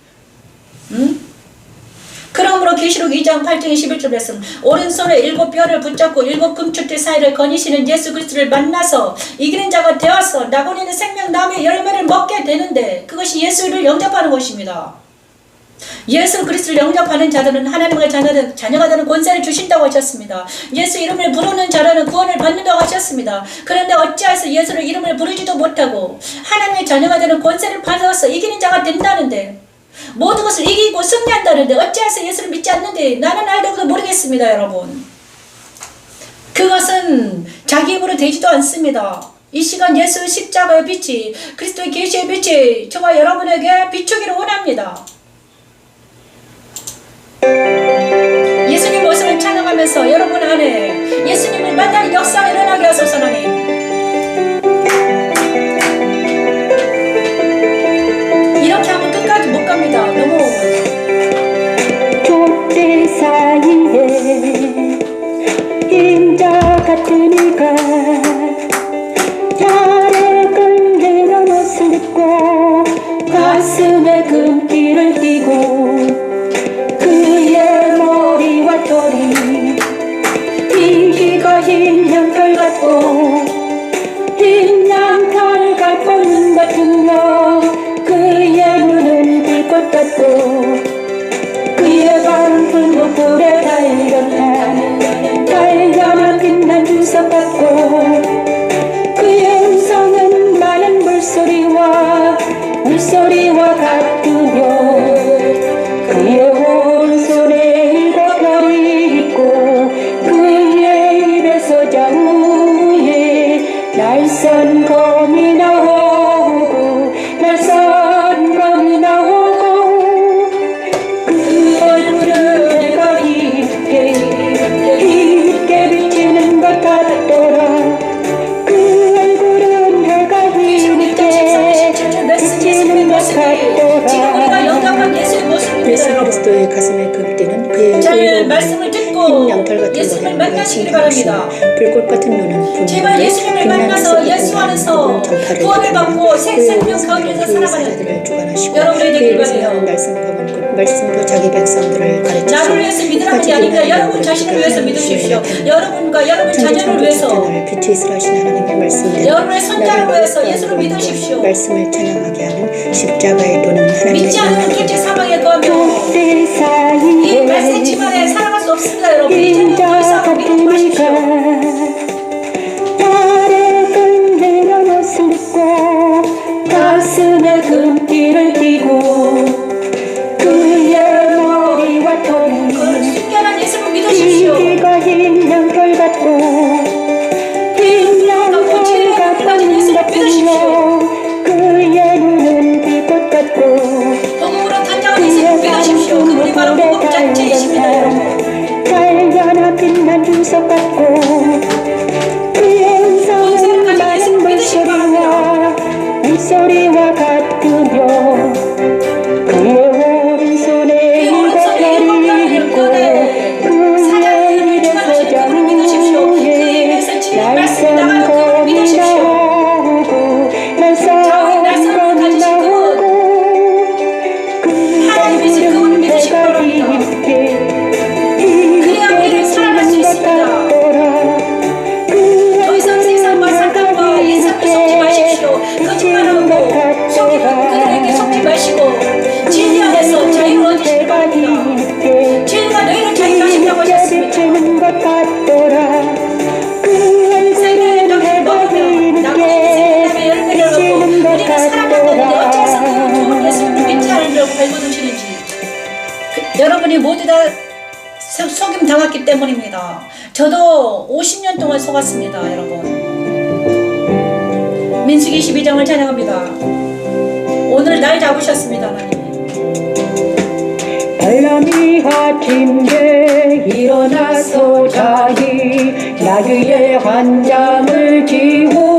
그러므로 계시록 2장 8절 11절 말씀, 오른손에 7뼈를 붙잡고 7 금축대 사이를 거니시는 예수 그리스도를 만나서 이기는 자가 되어서 나곤에 있는 생명나무의 열매를 먹게 되는데, 그것이 예수를 영접하는 것입니다. 예수 그리스도를 영접하는 자들은 하나님의 자녀가 되는 권세를 주신다고 하셨습니다. 예수 이름을 부르는 자라는 구원을 받는다고 하셨습니다. 그런데 어찌해서 예수를 이름을 부르지도 못하고 하나님의 자녀가 되는 권세를 받아서 이기는 자가 된다는데, 모든 것을 이기고 승리한다는데 어찌해서 예수를 믿지 않는데 나는 알고도 모르겠습니다, 여러분. 그것은 자기 힘으로 되지도 않습니다. 이 시간 예수 십자가의 빛이, 그리스도의 계시의 빛이 저와 여러분에게 비추기를 원합니다. 예수님 모습을 찬양하면서 여러분 안에 예수님을 만나는 역사가 일어나게 하소서. 하나님, 이렇게 하면 끝까지 못 갑니다. 너무 족대 사이에 인자 같은 이가 달에 끌리는 옷을 입고 가슴에 금띠를 띠고 그의 머리와 털이 흰기가 흰 양털 같고 흰 양털 같고 눈 같으며 그의 눈은 불꽃 같고 그의 발은 불꽃불에 달려난 빛난 주석 같고 그의 음성은 많은 물소리와 같으며 그의 오른손에 7 별이 있고 그의 입에서 좌우에 날선 검이 나오고 날선 검이 나오고 그 얼굴은 해가 흰게 비치는 것 같더라. 그 얼굴은 해가 흰게 비치는 것 같더라. 지금 우리가 영접한 예수의 모습입니다. 예수 그리스도의 가슴에 금띠는 그의 잘 말씀을 듣고 예수님을 만나시기를 바랍니다. 불꽃 같은 눈은 제발 예수님을 만나서 예수 안에서 구원을 받고 새 생명 가운데서 살아가는 여러분이 되길 바라요. 말씀으로 자기 백성들을 가르치시고 나를 위해서 믿으라는 게 아닙니다. 여러분 자신을 위해서 믿으십시오. 여러분과 여러분 자녀를 위해서, 빛이 있으라신 하나님의 말씀대로 여러분의 손자를 위해서 예수를 믿으십시오. 말씀을 찬양하게 하는 십자가의 도는 하나님의 믿지 않는 둘째 사망에 거하며 이 말씀집 안에 살아갈 수 없습니다. 여러분, 이제는 더 이상 믿지 마십시오. 달에 끌리는 옷을 입고 가슴에 금띠를 띠고 그의 머리와 털은 순결한 예수를 믿으십시오. 흰기가 흰 양털 같고 흰 양털 같은 같으며 그의 눈은 불꽃 같고 복음으로 탄장한 예수를 믿으십시오. 그분이 바로 복음 자체이십니다. 여러분, 달려나 빛난 주석 같고 그의 음성은 많은 물소리와 같으며 그의 오른손에 7 별이 있고 그의 입에서 좌우에 날선 검이 나오고 날선 검이 나오고 그의 얼굴은 해가 그래야 우리를 살아갈 수 있습니다. 더 이상 세상과 사탄과 이 삶을 속지 마십시오. 거짓말하고 속이는 그들에게 속지 마시고 진리 안에서 자유를 얻으시기 바랍니다. 죄가 너희를 자유케 하신다고 하셨습니다. 것 같더라. 그 얼굴은 해가 속임 당했기 때문입니다. 저도 50년 동안 속았습니다, 여러분. 민수기 12장을 찬양합니다. 오늘 날 잡으셨습니다, 하나님. 발람이 아침에 일어나서 자기 나귀의 한 장을 지우고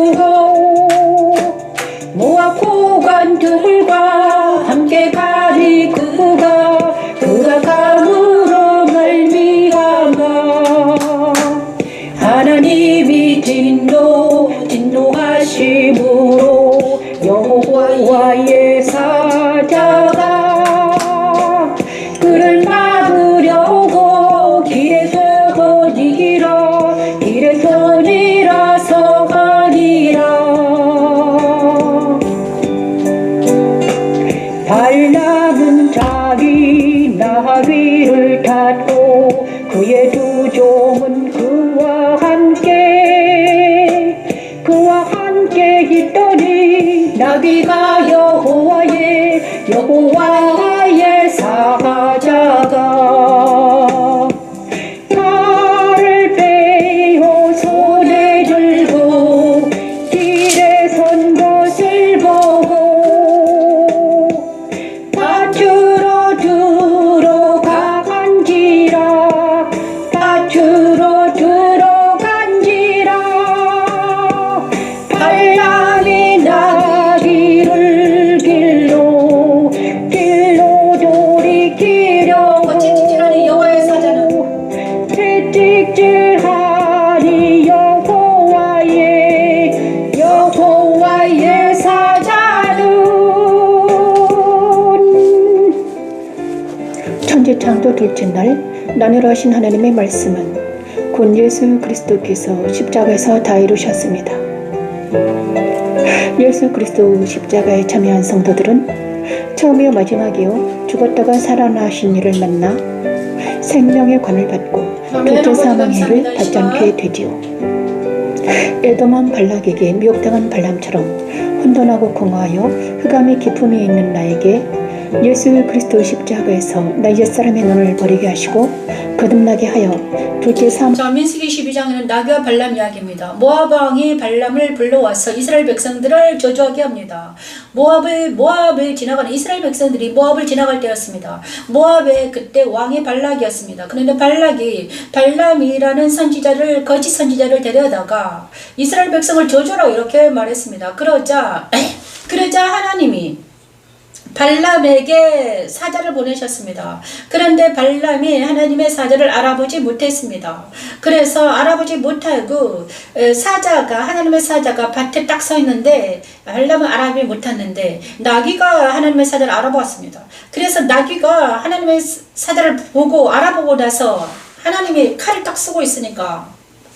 모압 고관들과 함께 가리 그가 감으로 말미암아 하나님이 진노하심으로 여호와의 사자가 그를 막으려고 길에서 내려서 가니라. 발람은 자기 나귀를 탔고 그의 두 종은 그와 함께 있더니 나귀가 여호와의 사자가 칼을 빼어 손에 들고 길에 선 것을 보고 밭으로 들어간지라 발람이 나귀를 길로 돌이키려고 채찍질하니 여호와의 사자는 채찍질하니 여호와의 사자는 천지 창조 둘째 날 나누러 하신 하나님의 말씀은 곧 예수 그리스도께서 십자가에서 다 이루셨습니다. 예수 그리스도 십자가에 참여한 성도들은 처음이요 마지막이요 죽었다가 살아나신 이를 만나 생명의 관을 받고 둘째 사망의 해를 받지 않게 되지요. 에돔한 발락에게 미혹당한 발람처럼 혼돈하고 공허하여 흑암이 기품이 있는 나에게 예수 그리스도 십자가에서 나 옛사람의 눈을 버리게 하시고 거듭나게 하여 둘째 사망. 자, 민수기 12장에는 나귀와 발람 이야기입니다. 모압 왕이 발람을 불러와서 이스라엘 백성들을 저주하게 합니다. 모압을 지나가는 이스라엘 백성들이 모압을 지나갈 때였습니다. 모압에 그때 왕이 발락이었습니다. 그런데 발락이 발람이라는 거짓 선지자를 데려다가 이스라엘 백성을 저주라고 이렇게 말했습니다. 그러자 하나님이 발람에게 사자를 보내셨습니다. 그런데 발람이 하나님의 사자를 알아보지 못했습니다. 그래서 알아보지 못하고 하나님의 사자가 밭에 딱 서 있는데 발람은 알아보지 못했는데 나귀가 하나님의 사자를 알아보았습니다. 그래서 나귀가 하나님의 사자를 보고 알아보고 나서 하나님이 칼을 딱 쓰고 있으니까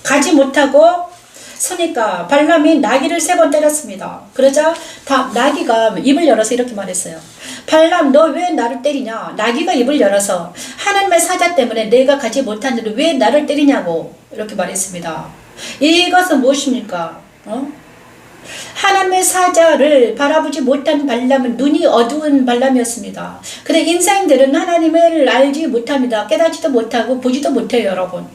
가지 못하고 서니까 발람이 나귀를 3번 때렸습니다. 그러자 나귀가 입을 열어서 이렇게 말했어요. 발람, 너 왜 나를 때리냐? 나귀가 입을 열어서 하나님의 사자 때문에 내가 가지 못한 일을 왜 나를 때리냐고 이렇게 말했습니다. 이것은 무엇입니까? 하나님의 사자를 바라보지 못한 발람은 눈이 어두운 발람이었습니다. 근데 인생들은 하나님을 알지 못합니다. 깨닫지도 못하고 보지도 못해요, 여러분.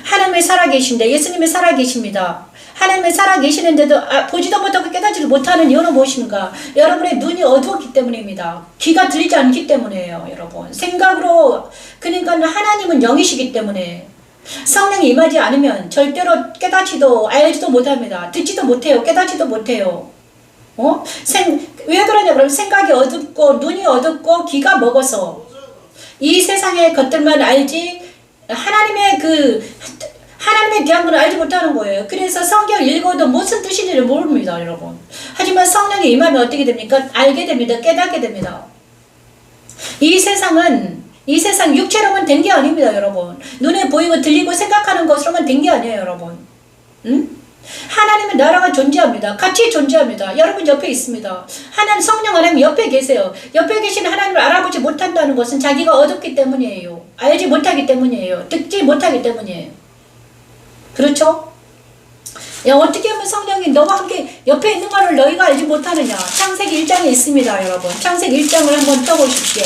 하나님이 살아계신데 예수님이 살아계십니다. 하나님이 살아계시는데도 보지도 못하고 깨닫지도 못하는 이유는 무엇인가? 여러분의 눈이 어두웠기 때문입니다. 귀가 들리지 않기 때문이에요, 여러분. 생각으로, 그러니까 하나님은 영이시기 때문에 성령이 임하지 않으면 절대로 깨닫지도 알지도 못합니다. 듣지도 못해요. 깨닫지도 못해요. 왜 그러냐? 그러면 생각이 어둡고 눈이 어둡고 귀가 먹어서 이 세상의 것들만 알지 하나님에 대한 걸 알지 못하는 거예요. 그래서 성경 읽어도 무슨 뜻인지를 모릅니다, 여러분. 하지만 성령이 임하면 어떻게 됩니까? 알게 됩니다. 깨닫게 됩니다. 이 세상 육체로만 된 게 아닙니다, 여러분. 눈에 보이고 들리고 생각하는 것으로만 된 게 아니에요, 여러분. 하나님의 나라가 존재합니다. 같이 존재합니다. 여러분 옆에 있습니다. 성령 하나님 옆에 계세요. 옆에 계신 하나님을 알아보지 못한다는 것은 자기가 어둡기 때문이에요. 알지 못하기 때문이에요. 듣지 못하기 때문이에요. 그렇죠? 어떻게 하면 성령이 너와 함께 옆에 있는 것을 너희가 알지 못하느냐? 창세기 1장에 있습니다, 여러분. 창세기 1장을 한번 펴보십시오.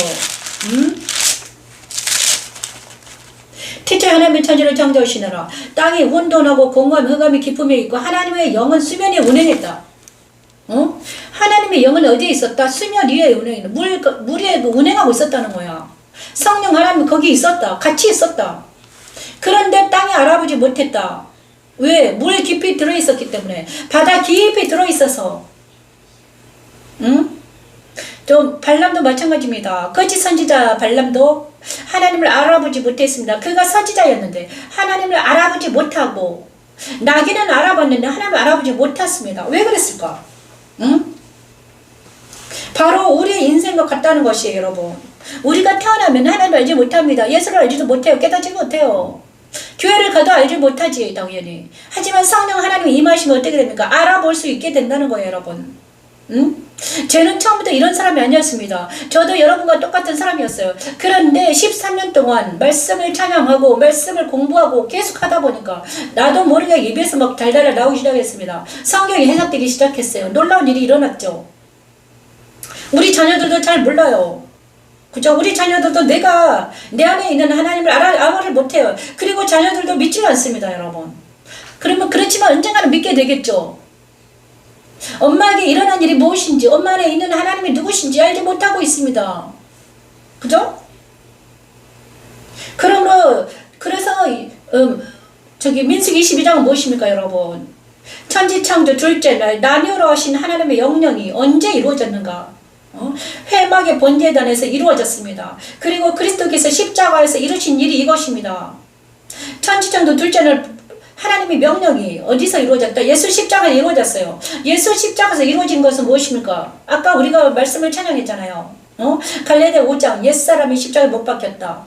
태초에 하나님의 천지를 창조하시느라 땅이 혼돈하고 공허함 흑암이 기품에 있고 하나님의 영은 수면 위에 운행했다. 하나님의 영은 어디에 있었다? 수면 위에 운행했다. 물 위에 운행하고 있었다는 거야. 성령 하나님 거기 있었다. 같이 있었다. 그런데 땅이 알아보지 못했다. 왜? 물 깊이 들어있었기 때문에. 바다 깊이 들어있어서. 또 발람도 마찬가지입니다. 거짓 선지자 발람도 하나님을 알아보지 못했습니다. 그가 선지자였는데 하나님을 알아보지 못하고 나귀는 알아봤는데 하나님을 알아보지 못했습니다. 왜 그랬을까? 바로 우리의 인생과 같다는 것이에요, 여러분. 우리가 태어나면 하나님을 알지 못합니다. 예수를 알지도 못해요. 깨닫지 못해요. 교회를 가도 알지 못하지, 당연히. 하지만 성령 하나님이 임하시면 어떻게 됩니까? 알아볼 수 있게 된다는 거예요, 여러분. 저는 처음부터 이런 사람이 아니었습니다. 저도 여러분과 똑같은 사람이었어요. 그런데 13년 동안 말씀을 찬양하고 말씀을 공부하고 계속 하다 보니까 나도 모르게 입에서 막 달달달 나오기 시작했습니다. 성경이 해석되기 시작했어요. 놀라운 일이 일어났죠. 우리 자녀들도 잘 몰라요. 그죠? 우리 자녀들도 내가 내 안에 있는 하나님을 알아를 못해요. 그리고 자녀들도 믿지 않습니다, 여러분. 그러면 그렇지만 언젠가는 믿게 되겠죠. 엄마에게 일어난 일이 무엇인지, 엄마 안에 있는 하나님이 누구신지 알지 못하고 있습니다. 그죠? 그러므로 그래서 민수기 22장은 무엇입니까, 여러분? 천지창조 둘째 날 나뉘어라 하신 하나님의 영령이 언제 이루어졌는가? 회막의 번제단에서 이루어졌습니다. 그리고 그리스도께서 십자가에서 이루신 일이 이것입니다. 천지창조 둘째 날 하나님의 명령이 어디서 이루어졌다? 예수 십자가에 이루어졌어요. 예수 십자가에서 이루어진 것은 무엇입니까? 아까 우리가 말씀을 찬양했잖아요. 갈라디아 5장 옛사람이 십자가에 못 박혔다.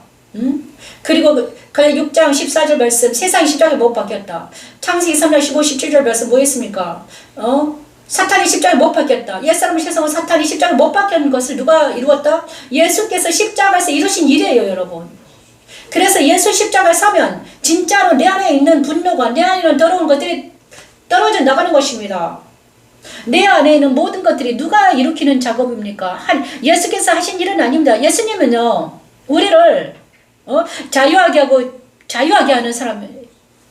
그리고 갈라디아 6장 14절 말씀 세상이 십자가에 못 박혔다. 창세기 3장 15, 17절 말씀 뭐 했습니까? 사탄이 십자가에 못 박혔다. 옛사람의 세상은 사탄이 십자가에 못 박힌 것을 누가 이루었다? 예수께서 십자가에서 이루신 일이에요, 여러분. 그래서 예수 십자가에 서면 진짜로 내 안에 있는 분노가 내 안에 있는 더러운 것들이 떨어져 나가는 것입니다. 내 안에 있는 모든 것들이 누가 일으키는 작업입니까? 예수께서 하신 일은 아닙니다. 예수님은요, 우리를 자유하게 하는 사람,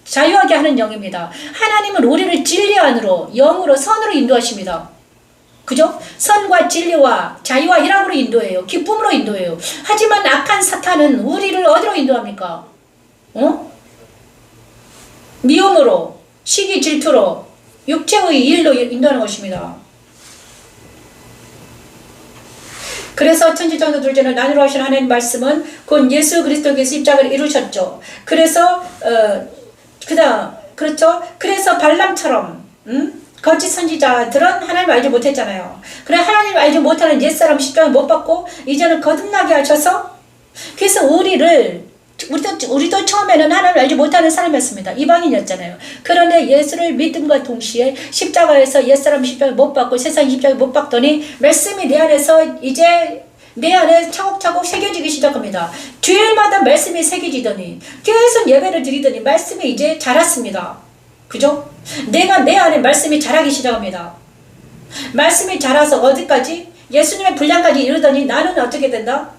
자유하게 하는 영입니다. 하나님은 우리를 진리 안으로, 영으로, 선으로 인도하십니다. 그죠? 선과 진리와 자유와 희락으로 인도해요. 기쁨으로 인도해요. 하지만 악한 사탄은 우리를 어디로 인도합니까? 미움으로, 시기 질투로, 육체의 일로 인도하는 것입니다. 그래서 천지창조 둘째는 나누라 하신 하나님 말씀은 곧 예수 그리스도께서 십자가를 이루셨죠. 그래서 그렇죠? 그래서 발람처럼 거짓 선지자들은 하나님을 알지 못했잖아요. 그래 하나님을 알지 못하는 옛사람 십자가를 못 받고 이제는 거듭나게 하셔서 그래서 우리도 처음에는 하나님을 알지 못하는 사람이었습니다. 이방인이었잖아요. 그런데 예수를 믿음과 동시에 십자가에서 옛사람 십자가를 못 받고 세상 십자가를 못 받더니 말씀이 내 안에서 이제 내 안에 차곡차곡 새겨지기 시작합니다. 주일마다 말씀이 새겨지더니 계속 예배를 드리더니 말씀이 이제 자랐습니다. 그죠? 내가 내 안에 말씀이 자라기 시작합니다. 말씀이 자라서 어디까지? 예수님의 분량까지 이르더니 나는 어떻게 된다?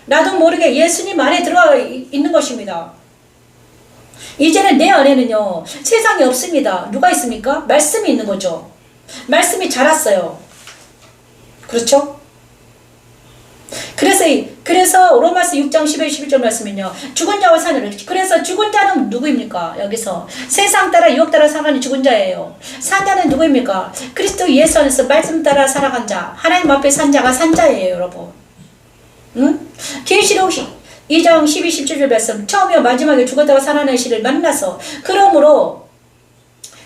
나도 모르게 예수님 안에 들어가 있는 것입니다. 이제는 내 안에는요, 세상이 없습니다. 누가 있습니까? 말씀이 있는 거죠. 말씀이 자랐어요. 그렇죠? 그래서 로마서 6장 11, 11절 말씀은요. 죽은 자와 사는 그래서 죽은 자는 누구입니까? 여기서 세상 따라 유혹 따라 살아가는 죽은 자예요. 산 자는 누구입니까? 그리스도 예수 안에서 말씀 따라 살아간 자, 하나님 앞에 산 자가 산 자예요, 여러분. 계시록 2장 12, 17절 말씀 처음이요 마지막에 죽었다가 살아난 시를 만나서 그러므로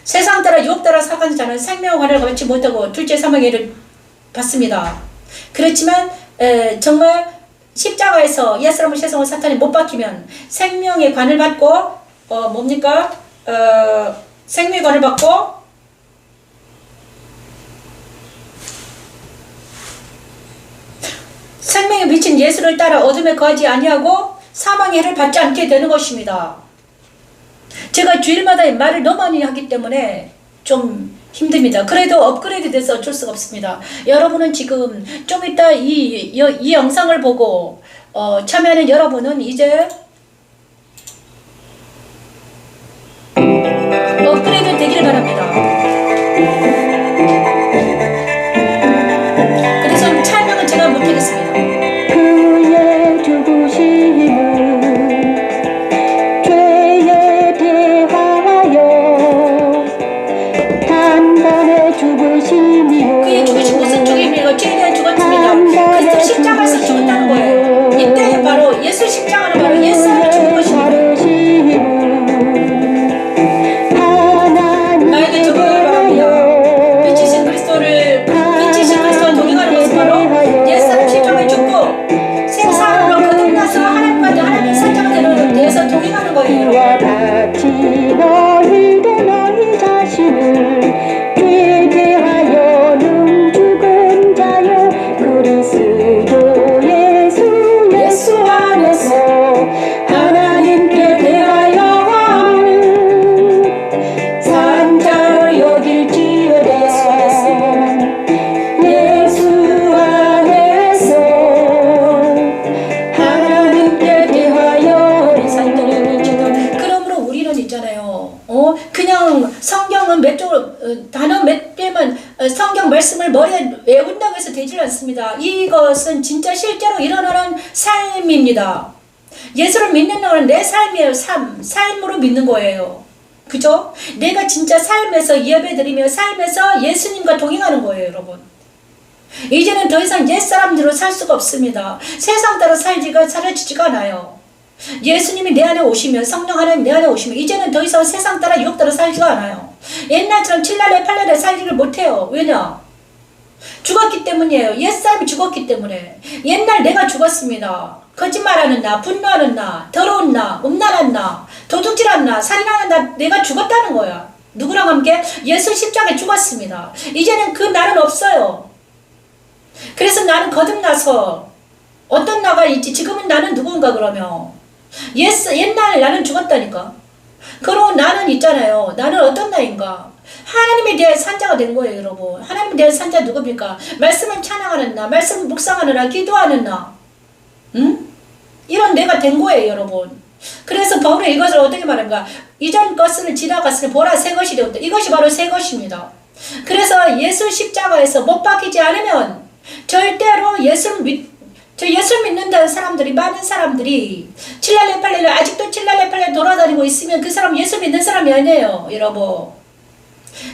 세상 따라 유혹 따라 살아가는 자는 생명의 관을 갖지 못하고 둘째 사망의 해를 받습니다. 그렇지만 정말 십자가에서 옛사람을 세상을 사탄이 못 박히면 생명의 관을 받고 생명의 관을 받고 생명에 미친 예수를 따라 어둠에 거하지 아니하고 사망의 해를 받지 않게 되는 것입니다. 제가 주일마다 말을 너무 많이 하기 때문에 좀 힘듭니다. 그래도 업그레이드 돼서 어쩔 수가 없습니다. 여러분은 지금 좀 이따 이 영상을 보고 참여하는 여러분은 이제 성경 말씀을 머리에 외운다고 해서 되질 않습니다. 이것은 진짜 실제로 일어나는 삶입니다. 예수를 믿는 것은 내 삶이에요. 삶으로 믿는 거예요. 그죠? 내가 진짜 삶에서 예배드리며 삶에서 예수님과 동행하는 거예요, 여러분. 이제는 더 이상 옛사람들로 살 수가 없습니다. 세상 따라 사라지지가 않아요. 예수님이 내 안에 오시면, 성령 하나님 내 안에 오시면 이제는 더 이상 세상 따라 유혹 따라 살지가 않아요. 옛날처럼 7날에 8날에 살기를 못해요. 왜냐? 죽었기 때문이에요. 옛사람이 죽었기 때문에. 옛날 내가 죽었습니다. 거짓말하는 나, 분노하는 나, 더러운 나, 음란한 나, 도둑질하는 나, 살인하는 나, 내가 죽었다는 거야. 누구랑 함께? 예수 십자가에 죽었습니다. 이제는 그 나는 없어요. 그래서 나는 거듭나서 어떤 나가 있지? 지금은 나는 누군가 그러면? 옛날 나는 죽었다니까. 그러고 나는 있잖아요. 나는 어떤 나인가? 하나님에 대해 산자가 된 거예요, 여러분. 하나님에 대한 산자 누굽니까? 말씀을 찬양하는 나, 말씀을 묵상하는 나, 기도하는 나. 응? 이런 내가 된 거예요, 여러분. 그래서 바울은 이것을 어떻게 말합니까? 이전 것을 지나갔으니 보라 새 것이 되었다. 이것이 바로 새 것입니다. 그래서 예수 십자가에서 못 박히지 않으면 절대로 예수 믿는다는 사람들이, 많은 사람들이 7날에 8날에 아직도 7날에 8날에 돌아다니고 있으면 그 사람 예수 믿는 사람이 아니에요, 여러분.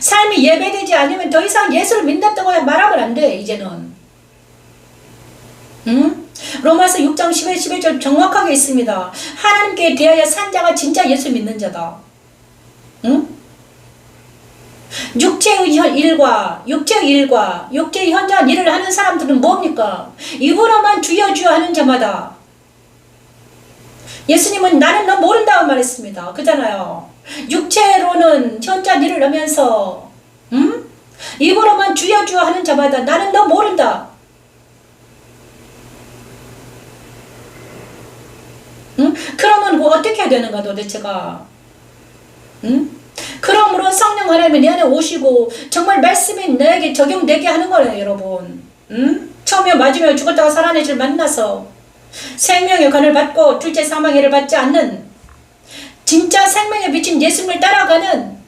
삶이 예배되지 않으면 더 이상 예수를 믿는다고 말하면 안 돼, 이제는. 응? 로마서 6장 11절 정확하게 있습니다. 하나님께 대하여 산 자가 진짜 예수 믿는 자다. 응? 육체의 일과 육체의 현저한 일을 하는 사람들은 뭡니까? 입으로만 주여 주여 하는 자마다. 예수님은 나는 너 모른다고 말했습니다. 그잖아요. 육체로는 현저한 일을 하면서 입으로만 주여 주여 하는 자마다 나는 너 모른다. 그러면 뭐 어떻게 해야 되는가 도대체가? 그러므로 성령 하나님이 내 안에 오시고 정말 말씀이 내게 적용되게 하는 거예요, 여러분. 처음에 맞으며 죽었다가 살아낸 줄 만나서 생명의 관을 받고 둘째 사망의 해를 받지 않는 진짜 생명에 비친 예수님을 따라가는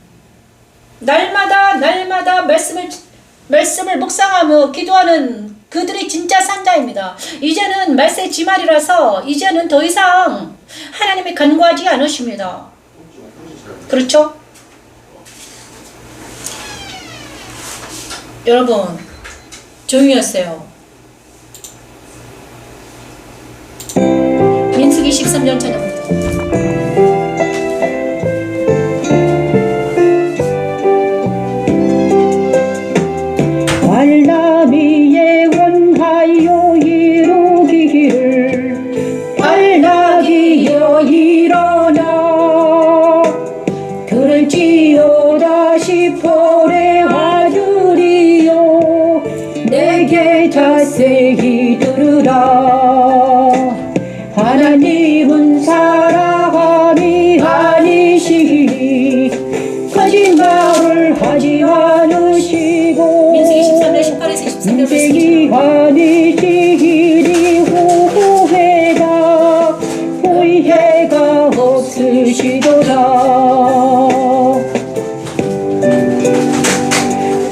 날마다 말씀을 묵상하며 기도하는 그들이 진짜 산자입니다. 이제는 말세 지말이라서 이제는 더 이상 하나님이 간구하지 않으십니다. 그렇죠? 여러분 조용히 하세요. 민수기 13년 찬양입니다. 알나비에 원하여 이루기를 알나비여 일어나 들을지어다 시포레 아들이여 내게 자세히 들으라 하나님은 사랑함이 아니시니 거짓말을 하지 않으시고 민수기 13년 18에서 23절 인생이 아니시니 후회가 후회가 없으시도다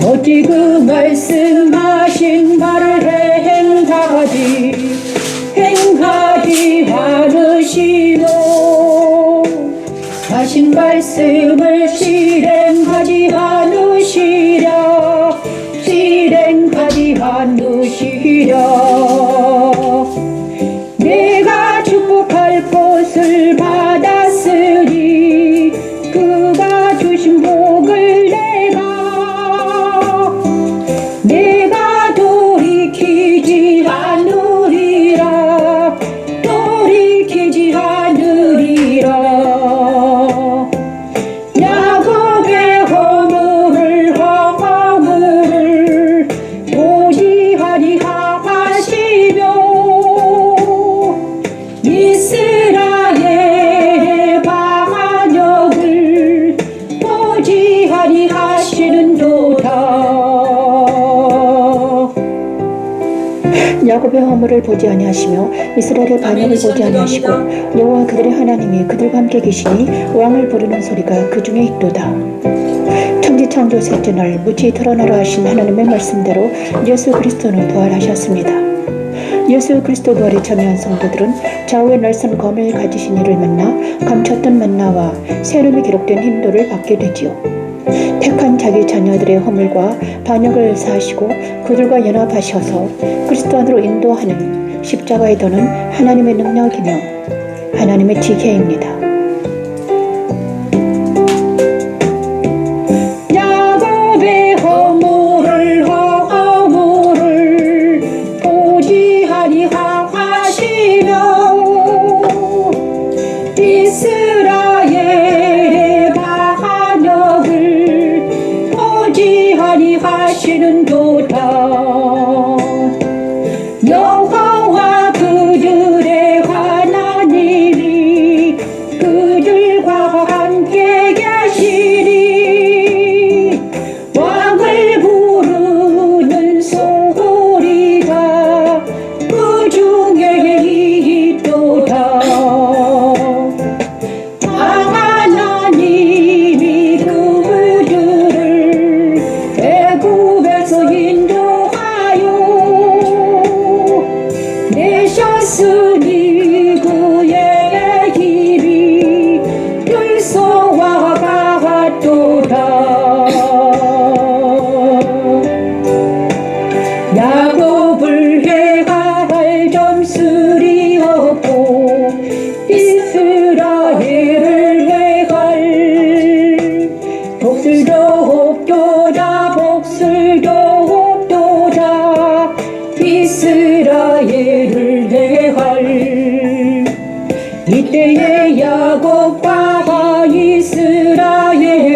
어찌 그 말씀하신 말을 행하지 않으시노 하신 말씀을 실행하지 않으시랴 내가 축복할 것을 받았으니 그가 주신 복을 내가 돌이키지 않으리라 야곱의 허물을 보지하리 하시며 이스라엘의 반역을 보지하리 하시는도다 야곱의 허물을 보지 아니하시며 이스라엘의 반역을 보지 아니하시고 여호와 그들의 하나님이 그들과 함께 계시니 왕을 부르는 소리가 그 중에 있도다. 천지 세계 창조 셋째 날 무지 드러나라 하신 하나님의 말씀대로 예수 그리스도는 부활하셨습니다. 예수 그리스도 부활에 참여한 성도들은 좌우의 날선 검을 가지신 이를 만나 감췄던 만나와 세름이 기록된 힌도를 받게 되지요. 택한 자기 자녀들의 허물과 반역을 사하시고 그들과 연합하셔서 그리스도 안으로 인도하는 십자가의 도는 하나님의 능력이며 하나님의 지혜입니다. 야곱의 허물을 보지하니 하시며 이스라엘의 반역을 보지하니 하시는도다. 여호와 그들의 하나님이 그들과 함께 계시리. 왕을 부르는 소리가 그 중에 있도다. 하나님이 그들을 애굽에서 인도하여 내셨으니 그의 길이 들소와 같도다. 야곱을 해할 점술이 없고 이스라엘을 해할 복술도 없도다. 복술도 없도다. 이스라엘을 해할 이때의 야곱과 이스라엘에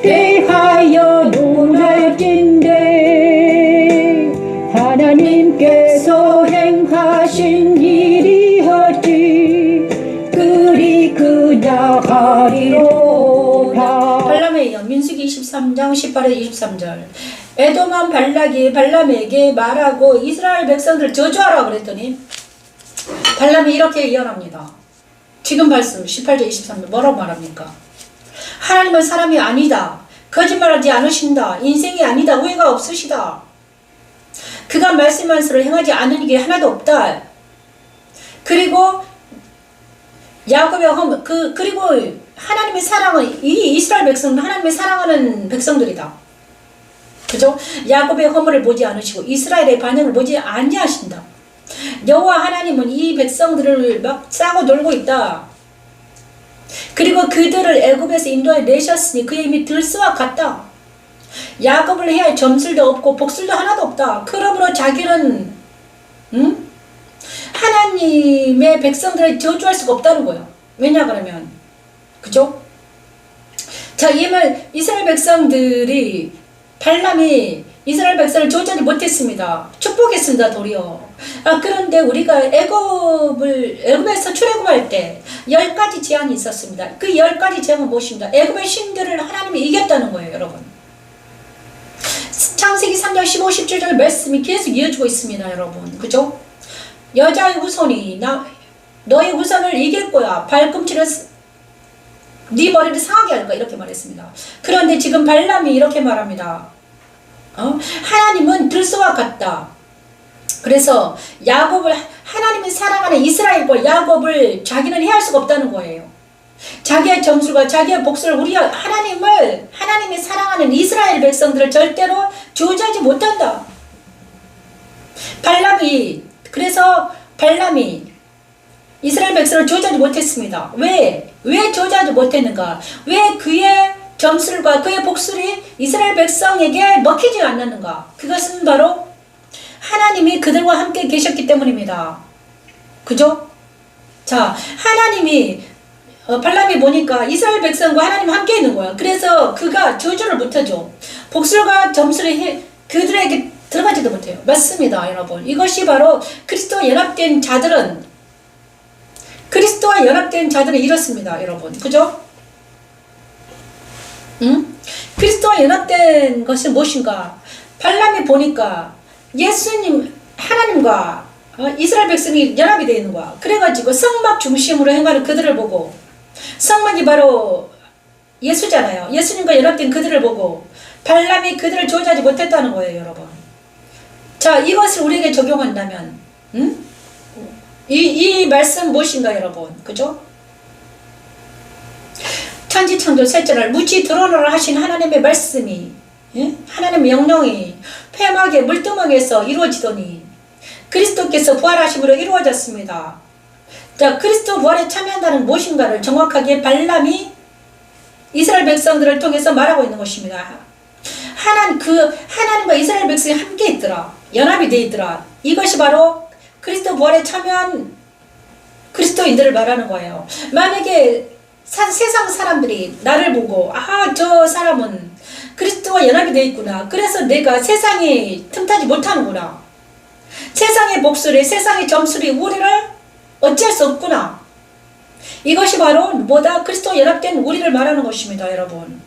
대하여 논할진대 하나님께서 행하신 일이었지 그리 그냥 하리로다. 발람의 민수기 23장 18에 23절. 에돔한 발락이 발람에게 말하고 이스라엘 백성들을 저주하라 그랬더니 발람이 이렇게 예언합니다. 지금 말씀 18절 23절 뭐라고 말합니까? 하나님은 사람이 아니다. 거짓말하지 않으신다. 인생이 아니다. 후회가 없으시다. 그가 말씀한 수를 행하지 않는 게 하나도 없다. 그리고 야곱의 허물 그리고 하나님의 사랑은 이 이스라엘 백성은 하나님의 사랑하는 백성들이다. 그죠? 야곱의 허물을 보지 않으시고 이스라엘의 반역을 보지 아니하신다. 여호와 하나님은 이 백성들을 막 싸고 놀고 있다. 그리고 그들을 애굽에서 인도해 내셨으니 그의 힘이 들소와 같다. 야곱을 해야 할 점술도 없고 복술도 하나도 없다. 그러므로 자기는 하나님의 백성들을 저주할 수가 없다는 거예요. 왜냐 그러면 그죠? 자, 이 말 이스라엘 백성들이 발람이 이스라엘 백성을 저주하지 못했습니다. 축복했습니다. 도리어. 그런데 우리가 애굽에서 출애굽할 때 10가지 재앙이 있었습니다. 그 10가지 재앙은 무엇입니다? 애굽의 신들을 하나님이 이겼다는 거예요. 여러분. 창세기 3장 15, 17절 말씀이 계속 이어지고 있습니다. 여러분. 그죠? 여자의 후손이 너의 후손을 이길 거야. 발꿈치를 네 머리를 상하게 할 거야. 이렇게 말했습니다. 그런데 지금 발람이 이렇게 말합니다. 하나님은 들소와 같다. 그래서 야곱을 하나님이 사랑하는 이스라엘과 야곱을 자기는 해할 수가 없다는 거예요. 자기의 점술과 자기의 복수를 하나님이 사랑하는 이스라엘 백성들을 절대로 저주하지 못한다. 그래서 발람이 이스라엘 백성을 저주하지 못했습니다. 왜 저주하지 못했는가? 왜 그의 점술과 그의 복술이 이스라엘 백성에게 먹히지 않았는가? 그것은 바로 하나님이 그들과 함께 계셨기 때문입니다. 그죠? 자, 하나님이 발람이 보니까 이스라엘 백성과 하나님 함께 있는 거야. 그래서 그가 저주를 못하죠. 복술과 점술이 그들에게 들어가지도 못해요. 맞습니다, 여러분. 이것이 바로 그리스도와 연합된 자들은 이렇습니다, 여러분. 그죠? 그리스도와 연합된 것은 무엇인가? 발람이 보니까 예수님, 하나님과 이스라엘 백성이 연합이 되어 있는 거야. 그래가지고 성막 중심으로 행하는 그들을 보고 성막이 바로 예수잖아요. 예수님과 연합된 그들을 보고 발람이 그들을 저주하지 못했다는 거예요, 여러분. 자, 이것을 우리에게 적용한다면, 이 말씀 무엇인가, 여러분? 그죠? 천지창조 셋째날 무지 드러나라 하신 하나님의 말씀이, 예? 하나님의 명령이 폐막의 물두멍에서 이루어지더니 그리스도께서 부활하심으로 이루어졌습니다. 자, 그리스도 부활에 참여한다는 무엇인가를 정확하게 발람이 이스라엘 백성들을 통해서 말하고 있는 것입니다. 하나님과 이스라엘 백성이 함께 있더라. 연합이 되어 있더라. 이것이 바로 그리스도 부활에 참여한 그리스도인들을 말하는 거예요. 만약에 세상 사람들이 나를 보고 저 사람은 그리스도와 연합이 되어 있구나. 그래서 내가 세상에 틈타지 못하는구나. 세상의 목소리, 세상의 점수리 우리를 어찌할 수 없구나. 이것이 바로 뭐다? 그리스도와 연합된 우리를 말하는 것입니다, 여러분.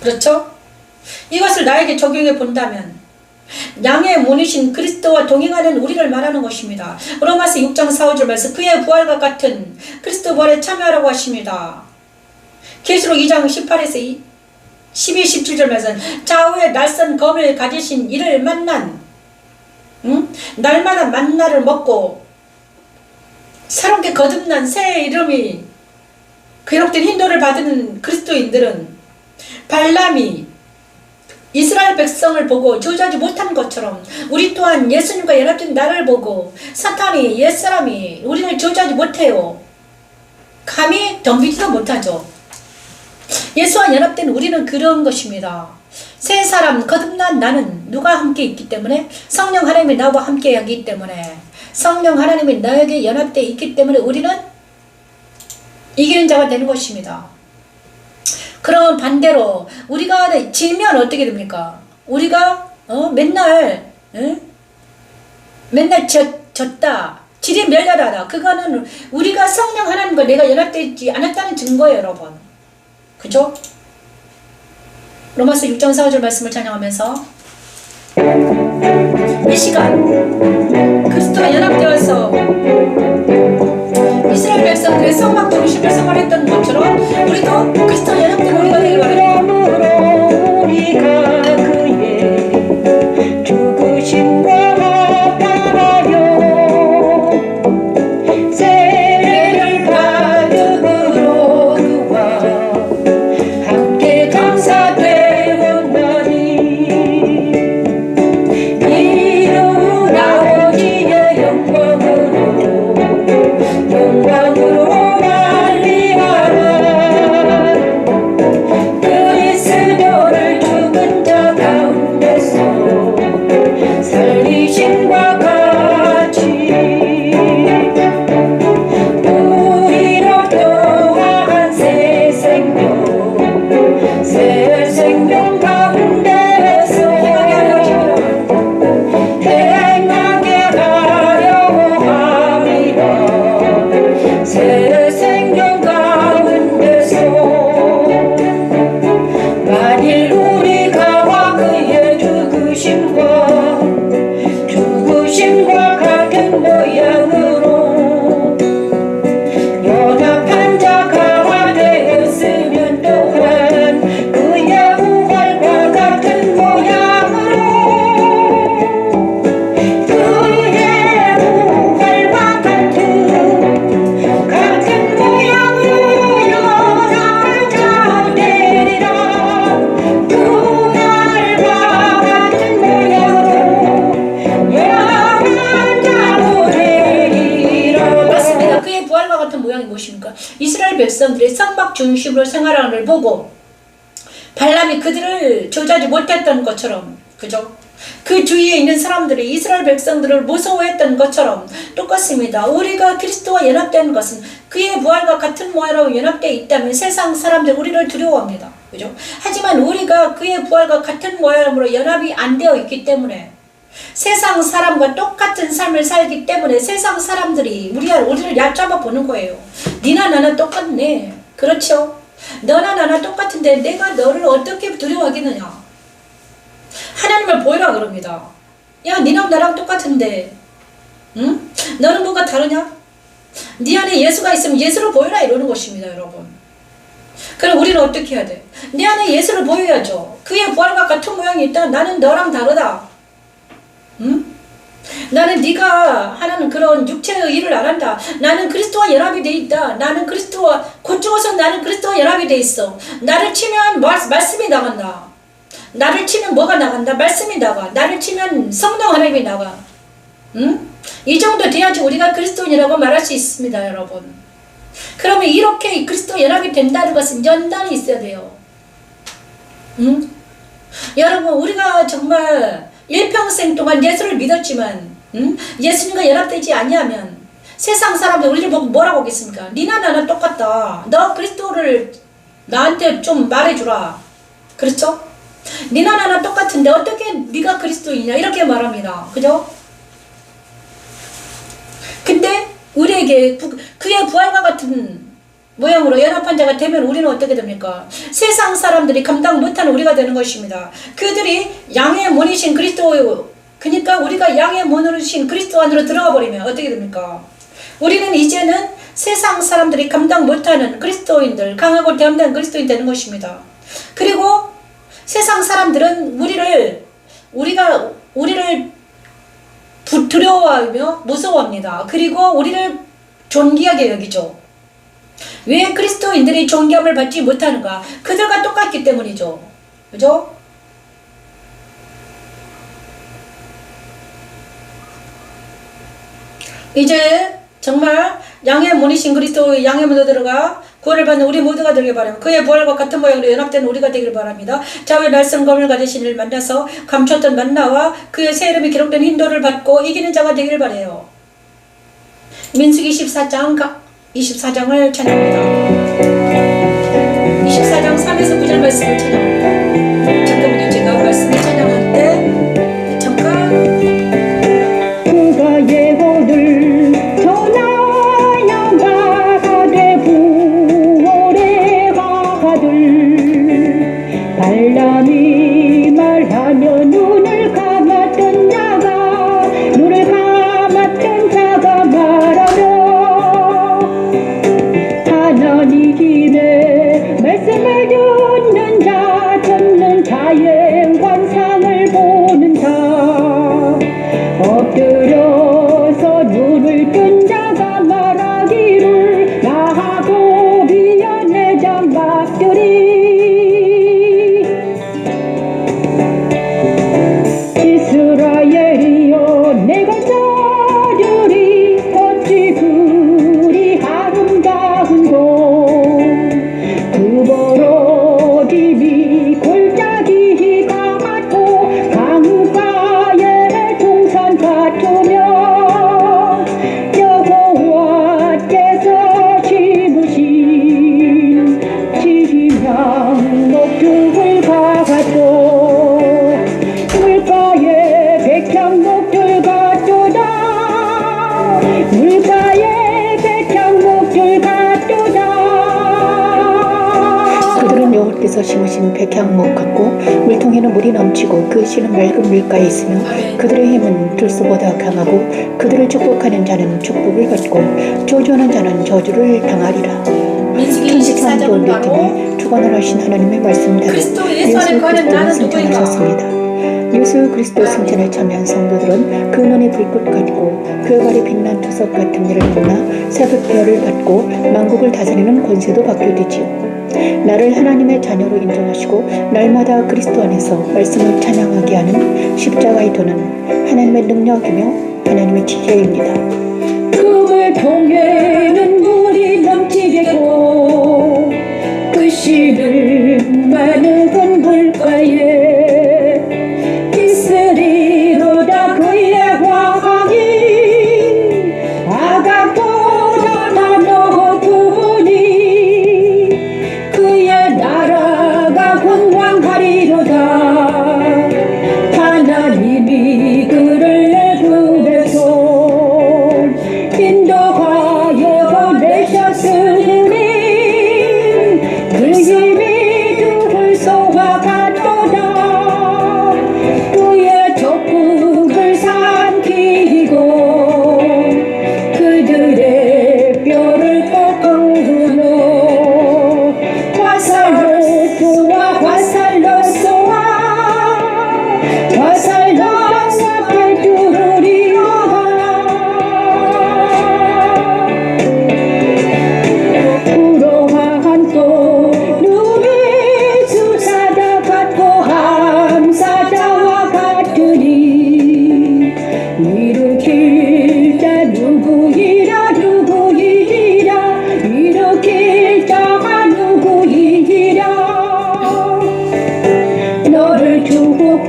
그렇죠? 이것을 나에게 적용해 본다면 양의 문이신 그리스도와 동행하는 우리를 말하는 것입니다. 로마서 6장 4, 5절 말씀, 그의 부활과 같은 그리스도 부활에 참여하라고 하십니다. 계시록 2장 18에서 12, 17절 말씀, 좌우에 날선 검을 가지신 이를 만난, 날마다 만나를 먹고 새롭게 거듭난 새 이름이 기록된 hin도를 받은 그리스도인들은 발람이 이스라엘 백성을 보고 저주하지 못한 것처럼 우리 또한 예수님과 연합된 나를 보고 사탄이 옛사람이 우리를 저주하지 못해요. 감히 덤비지도 못하죠. 예수와 연합된 우리는 그런 것입니다. 새 사람 거듭난 나는 누가 함께 있기 때문에 성령 하나님이 나와 함께 하기 때문에 성령 하나님이 나에게 연합되어 있기 때문에 우리는 이기는 자가 되는 것입니다. 그럼 반대로 우리가 지면 어떻게 됩니까? 우리가 맨날 졌다, 질이 멸렬하다. 그거는 우리가 성령 하나님과 내가 연합되지 않았다는 증거예요, 여러분. 그죠? 로마서 6장 4절 말씀을 찬양하면서 이 시간 그리스도와 연합되어서 이스라엘 백성들의 성막 중심을 생활했던 것처럼 우리도 그리스도와 연합된 우리가 되길 바랍니다. 우리가 그의 죽으심과 나타나요. 세례를 받음으로 그와 함께 감사되었나니 이루 아버지의 영광으로 말미암아 그리스도를 죽은 자 가운데서 살리신과 같이 우리로 또한 새 생명 가운데서 행하게 하려 함이라. 새 생명 가운데서 만일 우리가 그의 죽으심과 같은 모양으로 연합한 자가 되었으면 또한 그의 부활과 같은 모양으로 그의 부활과 같은 모양으로 연합한 자 되리라. 부활과 같은 모양으로 연합한 자 되리라. 맞습니다. 그의 부활과 같은 모양이 무엇입니까? 이스라엘 백성들이 성막 중심으로 생활하는 걸 보고 발람이 그들을 저주하지 못했던 것처럼, 그죠? 그 주위에 있는 사람들이 이스라엘 백성들을 무서워했던 것처럼 똑같습니다. 우리가 그리스도와 연합되는 것은 그의 부활과 같은 모양으로 연합되어 있다면 세상 사람들 우리를 두려워합니다. 그죠? 하지만 우리가 그의 부활과 같은 모양으로 연합이 안 되어 있기 때문에 세상 사람과 똑같은 삶을 살기 때문에 세상 사람들이 우리를 얕잡아 보는 거예요. 니나 나나 똑같네. 그렇죠? 너나 나나 똑같은데 내가 너를 어떻게 두려워하겠느냐. 하나님을 보이라 그럽니다. 야, 니랑 나랑 똑같은데 응? 너는 뭐가 다르냐? 네 안에 예수가 있으면 예수를 보여라 이러는 것입니다, 여러분. 그럼 우리는 어떻게 해야 돼? 내 안에 예수를 보여야죠. 그의 부활과 같은 모양이 있다. 나는 너랑 다르다. 응? 나는 네가 하는 그런 육체의 일을 안 한다. 나는 그리스도와 연합이 돼 있다. 나는 그리스도와 곧 죽어서 나는 그리스도와 연합이 돼 있어. 나를 치면 말씀이 나간다. 나를 치면 뭐가 나간다? 말씀이 나가. 나를 치면 성령 하나님이 나가. 응? 이 정도 돼야지 우리가 그리스도인이라고 말할 수 있습니다, 여러분. 그러면 이렇게 그리스도 연합이 된다는 것은 연단이 있어야 돼요. 응? 여러분, 우리가 정말 일평생 동안 예수를 믿었지만 예수님과 연합되지 아니하면 세상 사람들 우리를 보고 뭐라고 하겠습니까? 니나 나나 똑같다. 너 그리스도를 나한테 좀 말해주라. 그렇죠? 니나 나나 똑같은데 어떻게 네가 그리스도이냐 이렇게 말합니다. 그죠? 근데 우리에게 그의 부활과 같은 모양으로 연합한 자가 되면 우리는 어떻게 됩니까? 세상 사람들이 감당 못하는 우리가 되는 것입니다. 그들이 양의 문이신 그리스도, 그러니까 우리가 양의 문이신 그리스도 안으로 들어가 버리면 어떻게 됩니까? 우리는 이제는 세상 사람들이 감당 못하는 그리스도인들, 강하고 대함된 그리스도인 되는 것입니다. 그리고 세상 사람들은 우리를 두려워하며 무서워합니다. 그리고 우리를 존귀하게 여기죠. 왜 그리스도인들이 존귀함을 받지 못하는가? 그들과 똑같기 때문이죠. 그죠? 이제 정말 양의 문이신 그리스도의 양의 문으로 들어가 구원을 받는 우리 모두가 되길 바랍니다. 그의 부활과 같은 모양으로 연합된 우리가 되길 바랍니다. 자의 말씀검을 가지신 이를 만나서 감췄던 만나와 그의 새 이름이 기록된 인도를 받고 이기는 자가 되길 바라요. 민수기 24장을 찬양합니다. 24장 3에서 9절 말씀을 찬양합니다. 잠깐만요. 제가 말씀을 찬양할 때 잠깐 그가 예고를 전하여 가되 부활의 아들 발람이 말하며 눈을 감았던 자가 말하며 하나님의 말씀을 듣는 자의 환상을 보는 자 엎드려서 눈을 뜬 자가 말하기를 야곱이여 내 장막들이 이스라엘이여 내가 자들이 어찌 그리 아름다운 그 버러짐이 골짜기 같고 강가의 동산 같으며 여호와께서 심으신 지향 목축을 같고 물가의 백향목들 같도다 물가의 백향목들 같도다. 그들은 여호와께서 심으신 백향목 같고 물통에는 물이 넘치고 그 씨는 맑은 물가에 있으며 그들의 힘은 들소보다 강하고 그들을 축복하는 자는 축복을 받고 저주하는 자는 저주를 당하리라. 민수기 24장은 바로 주관을 하신 하나님의 말씀입니다. 그리스도 예수 안에 거하는 나는 누구인가? 예수 그리스도 승천에 참여한 성도들은 그 눈이 불꽃 같고 그 발이 빛난 투석 같은 일을 만나 새벽별을 받고 만국을 다스리는 권세도 받게 되지요. 나를 하나님의 자녀로 인정하시고 날마다 그리스도 안에서 말씀을 찬양하게 하는 십자가의 도는 하나님의 능력이며 하나님의 지혜입니다. 그걸 통해는 물이 넘치겠고 그 씨는 많은 물가에 있으리로다. 그의 화강이 아각보다 더 높으니 그의 나라가 흥왕하리로다. 하나님이 그를 내 품에 손 인도하여 화살과 앞에 두르리로다. 부러워한 또 눈에 수사자 같고 함사자와 같으니 일으킬 자 누구이라 누구이라 일으킬 자가 누구이라. 너를 주고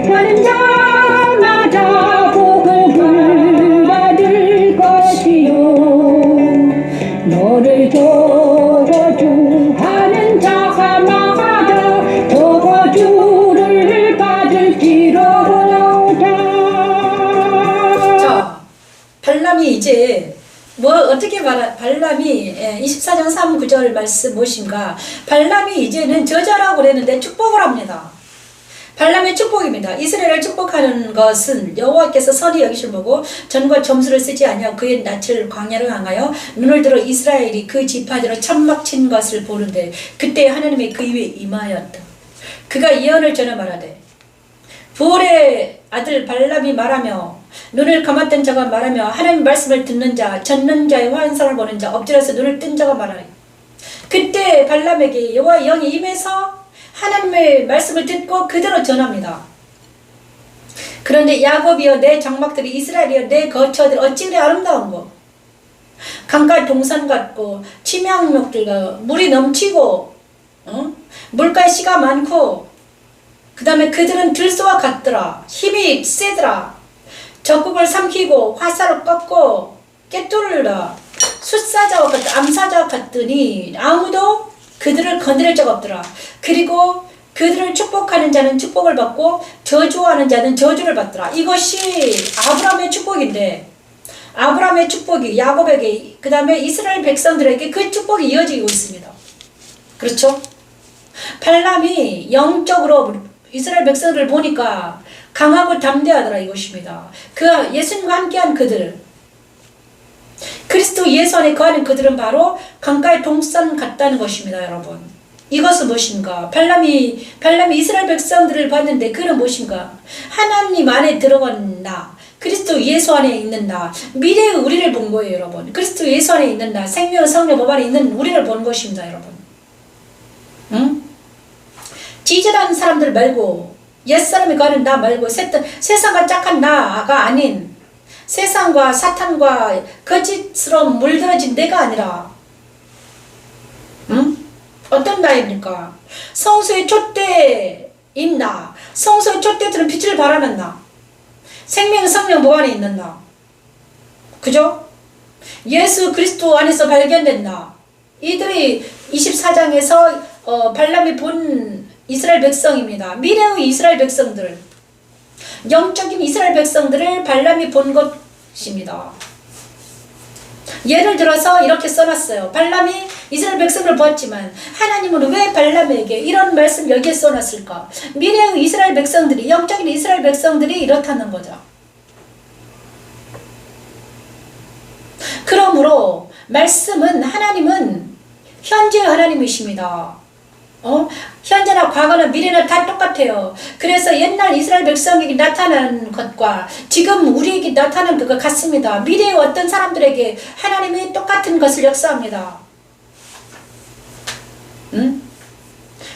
가는 자마다 복을 받을 것이요 너를 저주하는 자마다 저주를 받을지로다. 자, 발람이 이제 뭐 어떻게 발람이 24장 3, 9절 말씀 무엇인가? 발람이 이제는 저자라고 그랬는데 축복을 합니다. 발람의 축복입니다. 이스라엘을 축복하는 것은 여호와께서 선히 여기실 보고 전과 점수를 쓰지 아니하고 그의 낯을 광야로 향하여 눈을 들어 이스라엘이 그 지파대로 천막 친 것을 보는데 그때 하나님의 그 입에 임하였다. 그가 예언을 전해 말하되 부올의 아들 발람이 말하며 눈을 감았던 자가 말하며 하나님 말씀을 듣는 자 젖는 자의 환상을 보는 자 엎드려서 눈을 뜬 자가 말하니 그때 발람에게 여호와의 영이 임해서 하나님의 말씀을 듣고 그대로 전합니다. 그런데 야곱이여 내 장막들이 이스라엘이여 내 거처들 어찌 그리 아름다운고 강가 동산 같고 침향목들과 물이 넘치고 물가에 씨가 많고 그 다음에 그들은 들소와 같더라. 힘이 세더라. 적국을 삼키고 화살을 꺾고 꿰뚫으라. 숫사자와 같다 암사자와 같더니 아무도 그들을 건드릴 자가 없더라. 그리고 그들을 축복하는 자는 축복을 받고 저주하는 자는 저주를 받더라. 이것이 아브라함의 축복인데 아브라함의 축복이 야곱에게 그 다음에 이스라엘 백성들에게 그 축복이 이어지고 있습니다. 그렇죠? 발람이 영적으로 이스라엘 백성들을 보니까 강하고 담대하더라 이것입니다. 그 예수님과 함께한 그들 그리스도 예수 안에 거하는 그들은 바로 강가의 동산 같다는 것입니다. 여러분 이것은 무엇인가? 발람이 이스라엘 백성들을 봤는데 그는 무엇인가? 하나님 안에 들어간 나 그리스도 예수 안에 있는 나 미래의 우리를 본 거예요. 여러분 그리스도 예수 안에 있는 나 생명 성령 법 안에 있는 우리를 본 것입니다. 여러분 응? 찌질한 사람들 말고 옛사람이 가는 나 말고 세상과 짝한 나가 아닌 세상과 사탄과 거짓스러운 물들어진 내가 아니라 응? 어떤 나입니까? 성소의 촛대인 나 성소의 촛대들은 빛을 발하는 나 생명 성령 법 안에 있는 나 그죠? 예수 그리스도 안에서 발견된 나 이들이 24장에서 발람이 본 이스라엘 백성입니다. 미래의 이스라엘 백성들 영적인 이스라엘 백성들을 발람이 본 것입니다. 예를 들어서 이렇게 써놨어요. 발람이 이스라엘 백성을 보았지만 하나님은 왜 발람에게 이런 말씀 여기에 써놨을까? 미래의 이스라엘 백성들이 영적인 이스라엘 백성들이 이렇다는 거죠. 그러므로 말씀은 하나님은 현재의 하나님이십니다. 현재나 과거나 미래나 다 똑같아요. 그래서 옛날 이스라엘 백성에게 나타난 것과 지금 우리에게 나타난 것과 같습니다. 미래의 어떤 사람들에게 하나님이 똑같은 것을 역사합니다. 응?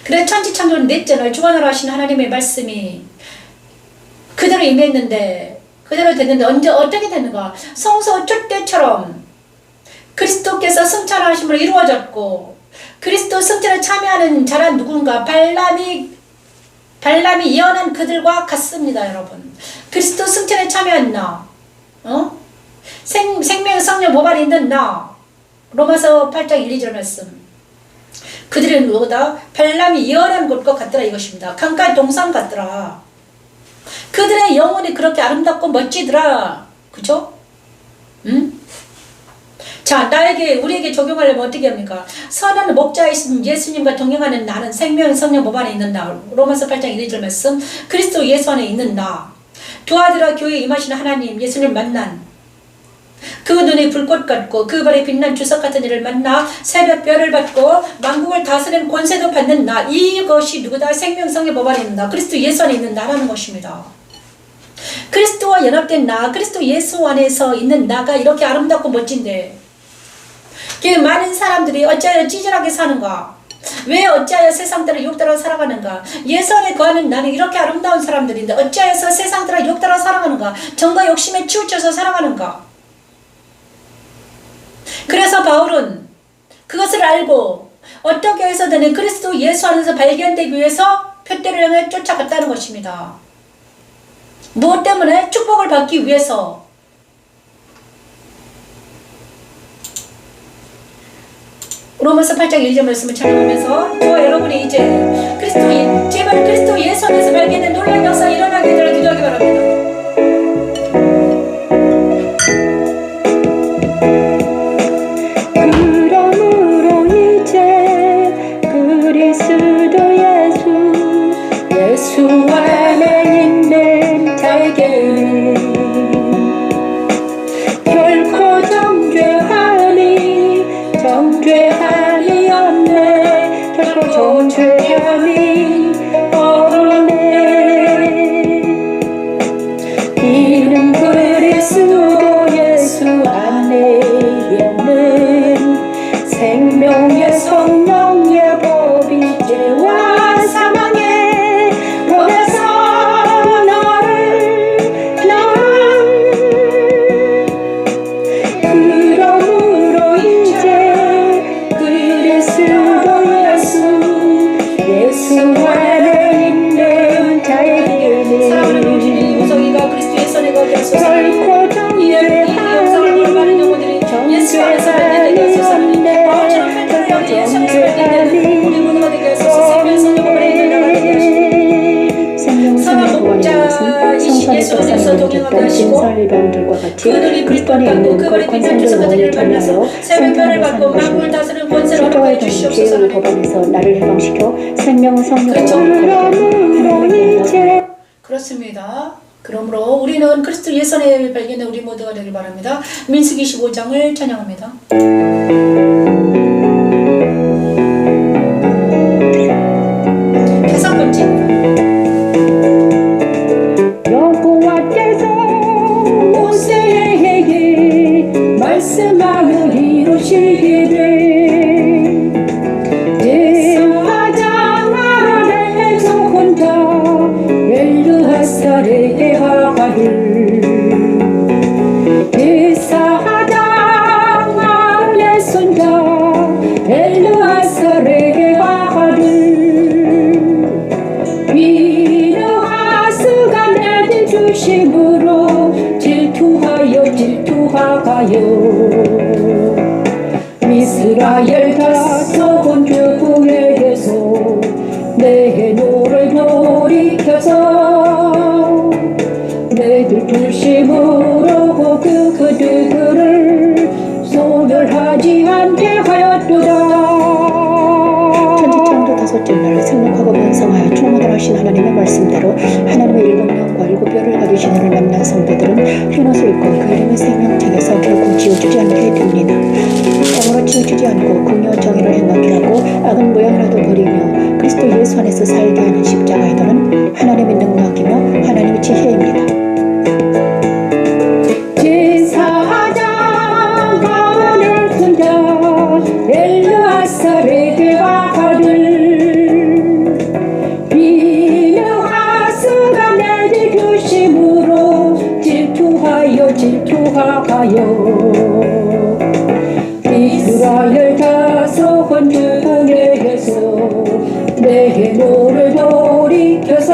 그래 천지창조를 냈잖아요. 주관하라 하신 하나님의 말씀이 그대로 임했는데 그대로 됐는데 언제 어떻게 되는가? 성소 촛대처럼 그리스도께서 승천하심으로 이루어졌고 그리스도 승천에 참여하는 자란 누군가 발람이 예언한 그들과 같습니다. 여러분 그리스도 승천에 참여한 나 생명 성령 법 안에 있는 나 로마서 8장 1, 2절 말씀 그들은 누구다? 발람이 예언한 것과 같더라 이것입니다. 강가의 동산 같더라. 그들의 영혼이 그렇게 아름답고 멋지더라. 그죠? 응? 자, 우리에게 적용하려면 어떻게 합니까? 선한 목자이신 예수님과 동행하는 나는 생명 성령 법 안에 있는 나. 로마서 8장 1, 2절 말씀. 그리스도 예수 안에 있는 나. 두 아들아 교회에 임하시는 하나님, 예수님을 만난 그 눈이 불꽃 같고 그 발이 빛난 주석 같은 이를 만나 새벽별을 받고 만국을 다스리는 권세도 받는 나. 이것이 누구다? 생명성의 법 안에 있는 나, 그리스도 예수 안에 있는 나라는 것입니다. 그리스도와 연합된 나, 그리스도 예수 안에서 있는 나가 이렇게 아름답고 멋진데 그 많은 사람들이 어찌하여 찌질하게 사는가? 왜 어찌하여 세상 따라 육 따라 살아가는가? 예수 안에 거하는 나는 이렇게 아름다운 사람들인데 어찌하여서 세상 따라 육 따라 살아가는가? 정과 욕심에 치우쳐서 살아가는가? 그래서 바울은 그것을 알고 어떻게 해서든 그리스도 예수 안에서 발견되기 위해서 표대를 향해 쫓아갔다는 것입니다. 무엇 때문에? 축복을 받기 위해서. 로마서 8장 1절 말씀을 찬양하면서 저와 여러분이 이제 제발 그리스도 예수 안에서 발견된 놀라운 역사가 일어나게 되도록 기도하기 바랍니다. 그러므로 이제 그리스도 예수 안에 있는 자에게는 결코 정죄함이 없네. 결코 정죄함이 없네. 이는 그리스도 예수 안에 있는 생명의 성령의 법이 죄와 사망의 법에서 그러므로 이제 그리스도 예수 안에 있는 자에게는 사랑하는 우리 우성이가 그리스도 예수 안에 거하게 하소서. 결코 정죄함이 없네. 바울처럼 펜트를 여기 예수 안에서 발견되는 우리 모두가 되게 하소서. 생명 성령을 생명성의 구원이신 예수 안에서 동행하게 하시고 그 눈이 그리스도 안에 있는 거룩한 성도를 전하여 새벽별을 받고 만국을 다스리는 권세를 허락하여 주시옵소서. 죄의 법안에서 나를 해방시켜 생명 성령으로 그렇습니다. 그러므로 우리는 그리스도 예수 안에 발견된 우리 모두가 되길 바랍니다. 민수기 15장을 찬양합니다. 다섯 번째, 여호와께서 모세에게 말씀하여 이루시기를 제사장 아론에서 혼자 엘르하살에게 하가를 제사장 아론의 손자 엘르하살에게 하가를 비느하스가 내게 주심으로 질투하여 이스라엘 다섯 주공에게서 내 노를 돌이켜서 내들 주심으로 그들을 소멸하지 않게 하였도다. 천지창조 다섯째 날 생육하고 번성하여 충만을 하신 하나님의 말씀대로 하나님의 일곱 영과 일곱 별을 가지신 이를 만난 성도들은 흰옷을 입고 그 이름의 생명책에서 결코 지워지지 않게 됩니다. 땅으로 치우치지 않고 긍휼 정의를 행하게 하고 악은 모양이라도 버리며 그리스도 예수 안에서 살게 하는 십자가의 도는 하나님의 능력이며 하나님의 지혜입니다. 제사장 아론의 손자 엘르하살에게 하가를 비느하스가 내게 주심으로 질투하여 이스라엘 다섯 주공에게서 내 노를 돌이켜서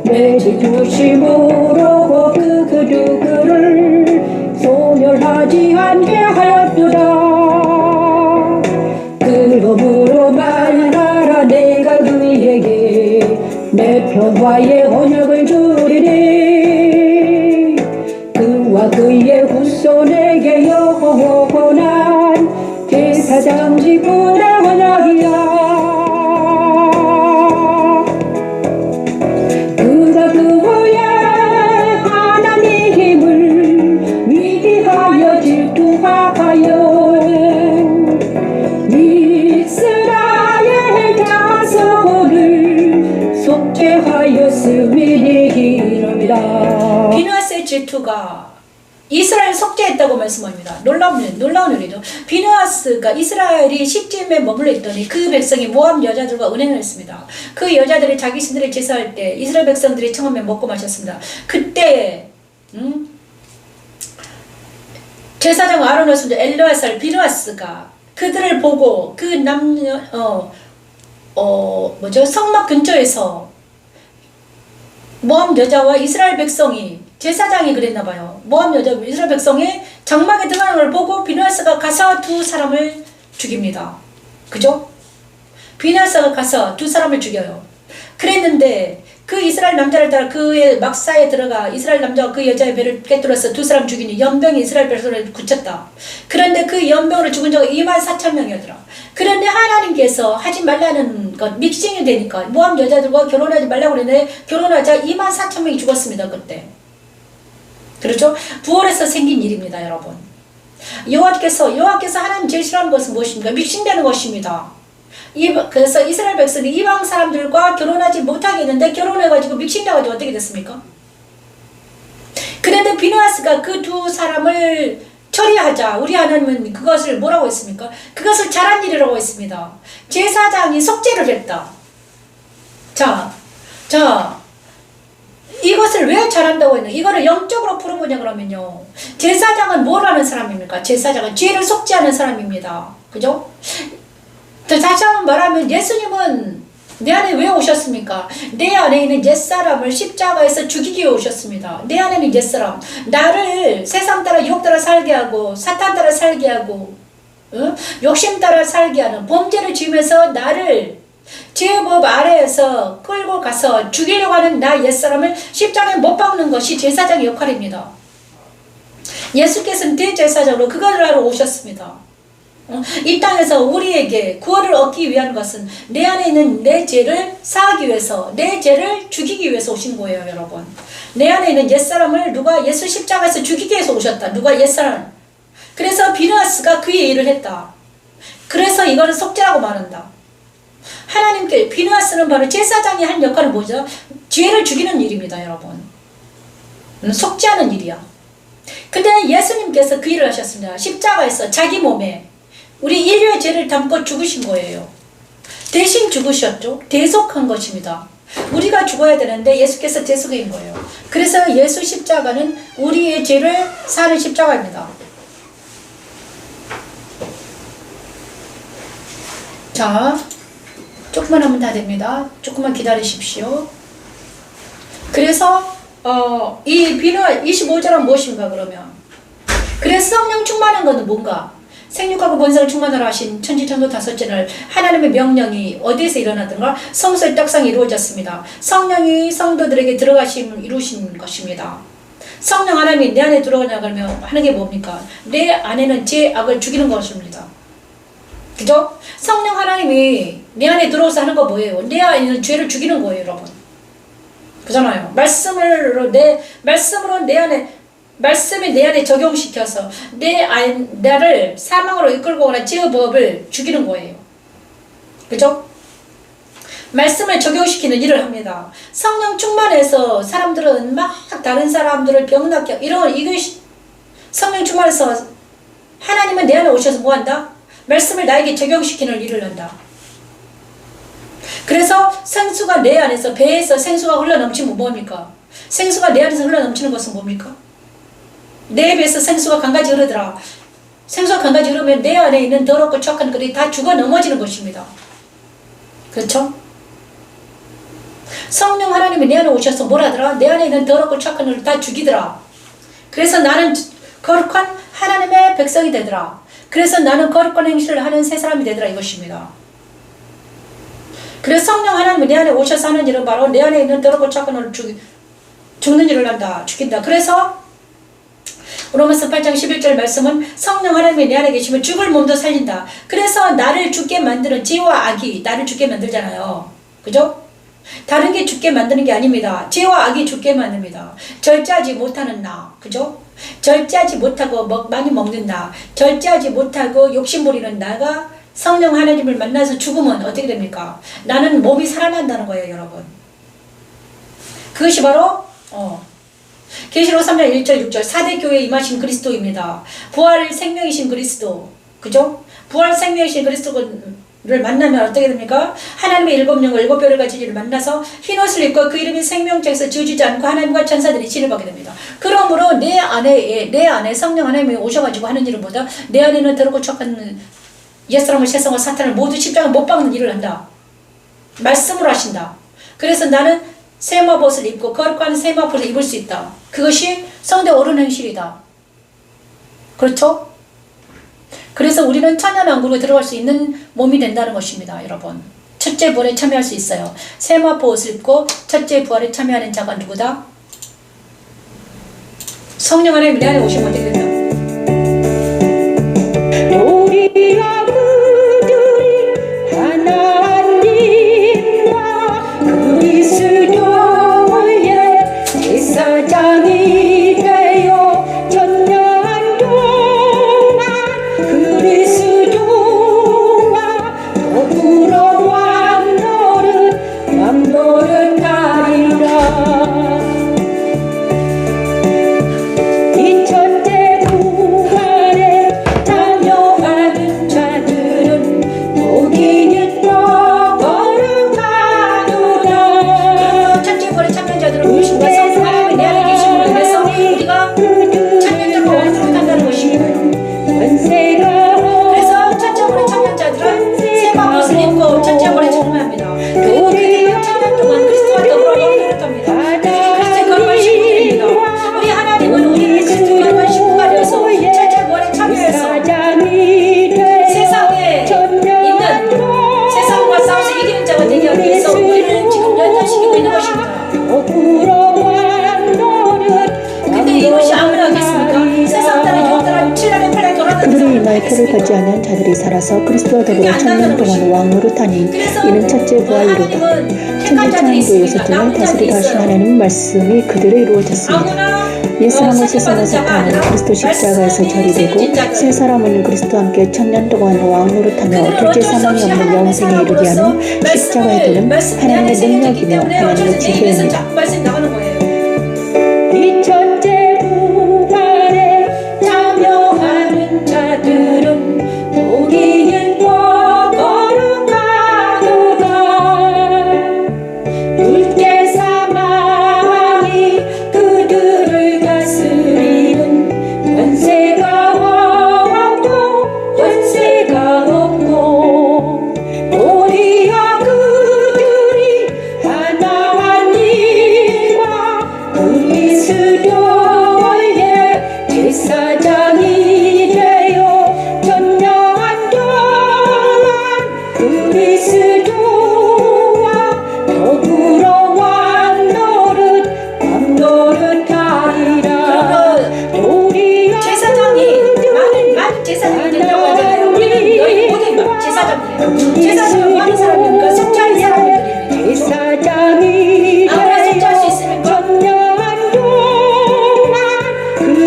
내 주심으로 그들을 소멸하지 않게 하였도다. 그러므로 말하라 내가 그에게 내 평화의 언약을 주리니 그와 그의 후손에게 영원한 제사장 직분의 언약이야. 그가 그 후에 하나님을 속죄하였음이니 기랍니다. 비느하스의 질투가 이스라엘 속죄했다고 말씀합니다. 놀라운 일이죠. 비느하스가 이스라엘이 시딤에 머물러 있더니 그 백성이 모압 여자들과 은행을 했습니다. 그 여자들이 자기 신들을 제사할 때 이스라엘 백성들이 처음에 먹고 마셨습니다. 그때 제사장 아론의 손자 엘르아살 비느하스가 그들을 보고 그 남녀 성막 근처에서 모압 여자와 이스라엘 백성이 제사장이 그랬나봐요. 모압 여자 이스라엘 백성이 장막에 들어가는 걸 보고 비느하스가 가서 두 사람을 죽입니다. 그죠? 비느하스가 가서 두 사람을 죽여요. 그랬는데 그 이스라엘 남자를 따라 그의 막사에 들어가 이스라엘 남자가 그 여자의 배를 꿰뚫어서 두 사람 죽이니 연병이 이스라엘 백성을 굳혔다. 그런데 그 연병으로 죽은 자가 24,000명이었더라. 그런데 하나님께서 하지 말라는 것 믹싱이 되니까 모압 여자들과 결혼하지 말라고 그랬는데 결혼하자 24,000명이 죽었습니다. 그때. 그렇죠? 부활해서 생긴 일입니다, 여러분. 여호와께서 하나님 제일 싫어하는 것은 무엇입니까? 믹싱되는 것입니다. 그래서 이스라엘 백성이 이방 사람들과 결혼하지 못하게 했는데 결혼해가지고 믹싱돼가지고 어떻게 됐습니까? 그런데 비느하스가 그 두 사람을 처리하자 우리 하나님은 그것을 뭐라고 했습니까? 그것을 잘한 일이라고 했습니다. 제사장이 속죄를 했다. 자 이것을 왜 잘한다고 했냐? 이거를 영적으로 푸는 거냐 그러면요. 제사장은 뭘 하는 사람입니까? 제사장은 죄를 속죄하는 사람입니다. 그죠? 다시 한번 말하면 예수님은 내 안에 왜 오셨습니까? 내 안에 있는 옛사람을 십자가에서 죽이기 위해 오셨습니다. 내 안에 있는 옛사람, 나를 세상 따라 유혹 따라 살게 하고 사탄 따라 살게 하고 욕심 따라 살게 하는 범죄를 지으면서 나를 제법 아래에서 끌고 가서 죽이려고 하는 나 옛사람을 십자가에 못 박는 것이 제사장의 역할입니다. 예수께서는 대제사장으로 그것을 하러 오셨습니다. 이 땅에서 우리에게 구원을 얻기 위한 것은 내 안에 있는 내 죄를 사하기 위해서 내 죄를 죽이기 위해서 오신 거예요, 여러분. 내 안에 있는 옛사람을 누가 예수 십자가에서 죽이기 위해서 오셨다. 누가 옛사람. 그래서 비느하스가 그의 일을 했다. 그래서 이거는 속죄라고 말한다. 하나님께 비느하스는 바로 제사장이 한 역할은 뭐죠? 죄를 죽이는 일입니다, 여러분. 속죄하는 일이야. 근데 예수님께서 그 일을 하셨습니다. 십자가에서 자기 몸에 우리 인류의 죄를 담고 죽으신 거예요. 대신 죽으셨죠. 대속한 것입니다. 우리가 죽어야 되는데 예수께서 대속인 거예요. 그래서 예수 십자가는 우리의 죄를 사는 십자가입니다. 자, 조금만 하면 다 됩니다. 조금만 기다리십시오. 그래서 이 비누 25절은 무엇인가 그러면? 그래서 성령 충만한 것은 뭔가? 생육하고 본성을 충만하라 하신 천지천도 다섯째를 하나님의 명령이 어디에서 일어나든가 성소의 떡상이 이루어졌습니다. 성령이 성도들에게 들어가심을 이루신 것입니다. 성령 하나님이 내 안에 들어오냐 그러면 하는 게 뭡니까? 내 안에는 제 악을 죽이는 것입니다. 그죠? 성령 하나님이 내 안에 들어오서 하는 거 뭐예요? 내 안에 있는 죄를 죽이는 거예요, 여러분. 그잖아요. 말씀으로 내 안에 말씀이 내 안에 적용시켜서 나를 사망으로 이끌고 오는 제법을 죽이는 거예요. 그죠? 말씀을 적용시키는 일을 합니다. 성령 충만해서 사람들은 막 다른 사람들을 병낫게 이것이 성령 충만해서 하나님은 내 안에 오셔서 뭐 한다? 말씀을 나에게 적용시키는 일을 한다. 그래서 생수가 내 안에서 배에서 생수가 흘러넘치면 뭡니까? 생수가 내 안에서 흘러넘치는 것은 뭡니까? 내 배에서 생수가 강가지 흐르더라. 생수가 강가지 흐르면 내 안에 있는 더럽고 추악한 것들이 다 죽어 넘어지는 것입니다. 그렇죠? 성령 하나님이 내 안에 오셔서 뭘 하더라? 내 안에 있는 더럽고 추악한 것을 다 죽이더라. 그래서 나는 거룩한 하나님의 백성이 되더라. 그래서 나는 거룩한 행실을 하는 새 사람이 되더라 이것입니다. 그래서 성령 하나님이 내 안에 오셔서 하는 일은 바로 내 안에 있는 더럽고 추악한 것을 죽는 일을 한다. 죽인다. 그래서 로마서 8장 11절 말씀은 성령 하나님이 내 안에 계시면 죽을 몸도 살린다. 그래서 나를 죽게 만드는 죄와 악이 나를 죽게 만들잖아요. 그죠? 다른 게 죽게 만드는 게 아닙니다. 죄와 악이 죽게 만듭니다. 절제하지 못하는 나. 그죠? 절제하지 못하고 많이 먹는 나. 절제하지 못하고 욕심부리는 나가 성령 하나님을 만나서 죽으면 어떻게 됩니까? 나는 몸이 살아난다는 거예요, 여러분. 그것이 바로 계시록 3장 1절 6절 4대 교회에 임하신 그리스도입니다. 부활 생명이신 그리스도, 그죠? 부활 생명이신 그리스도를 만나면 어떻게 됩니까? 하나님의 일곱 영을 일곱 별을 가진 이를 만나서 흰옷을 입고 그 이름이 생명책에서 지워지지 않고 하나님과 천사들이 진을 받게 됩니다. 그러므로 내 안에 성령 하나님이 오셔가지고 하는 일은 뭐다? 내 안에는 더럽고 척한 옛사람을 세상과 사탄을 모두 십자가 못 박는 일을 한다. 말씀으로 하신다. 그래서 나는 세마봇을 입고 거룩한 세마봇을 입을 수 있다. 그것이 성대 옳은 행실이다. 그렇죠? 그래서 우리는 천년왕국에 들어갈 수 있는 몸이 된다는 것입니다. 여러분, 첫째 부활에 참여할 수 있어요. 세마포옷을 입고 첫째 부활에 참여하는 자가 누구다? 성령 하나님 내 안에 오시면 어떻게 된다? 우리와 그들이 하나님과 그리스도의 제사장이 되어 천년 동안 그리스도와 더불어 왕노릇하리라. 이 첫째 부활에 참여하는 자들은 복이 있고 거룩하도다. 첫째 부활에 참여한 자들은 무엇인가? 성령 하나님이 내 안에 계심으로 인해서 우리가 천년도로 왕노릇한다는 것입니다. 그래서 첫째 부활에 참여한 자들은 세마포옷을 입고 첫째 부활에 참여합니다. 그리고 그들은 천년 동안 그리스도와 더불어 왕노릇합니다. 그들이 그리스도의 거룩한 신부들입니다. 우리 하나님은 우리를 그리스도의 거룩한 신부가 되어서 첫째 부활에 참여해서 세상에 있는 세상과 싸워서 이기는 자가 되게 하기 위해서 우리를 지금 연단시키고 있는 것입니다. 근데 이것이 아무나 하겠습니까? 세상 따라 영 따라 7년에 8년에 돌아다니는 그들이 사람들 나의 표를 받지 않은 자들이 살아서 그리스도와 더불어 천년 동안 왕노릇하니 이는 첫째 부활이로다. 천지창조 요새쯤에 다스리다 하신 하나님 말씀이 그들에 이루어졌습니다. 옛사람을 세상의 사탄은 그리스도 십자가에서 처리되고 새 사람은 그리스도와 함께 천년 동안 왕노릇하며 둘째 사망이 없는 영생에 이르게 하는 십자가의 도는 하나님의 능력이며 하나님의 지혜입니다. 말씀 나가는 거예요. 이 첫째 부활에 참여하는 자들은 복이 있고 거룩하도다. 둘째 사망이 그들을 다스리는 권세가 없고 권세가 없고 도리어 그들이 하나님과 그리스도의 제사장이 되어 천년 동안 그리스도와 더불어 왕노릇하리라. 도리어 제사장이 많은 제사장이 된다고 하잖아요. 우리는 너희 모든 제사장이에요. 제사장은 많은 사람입니까? 속죄하는 사람들입니다. 제사장이 아무나 속죄할 수 있습니까? 천년 동안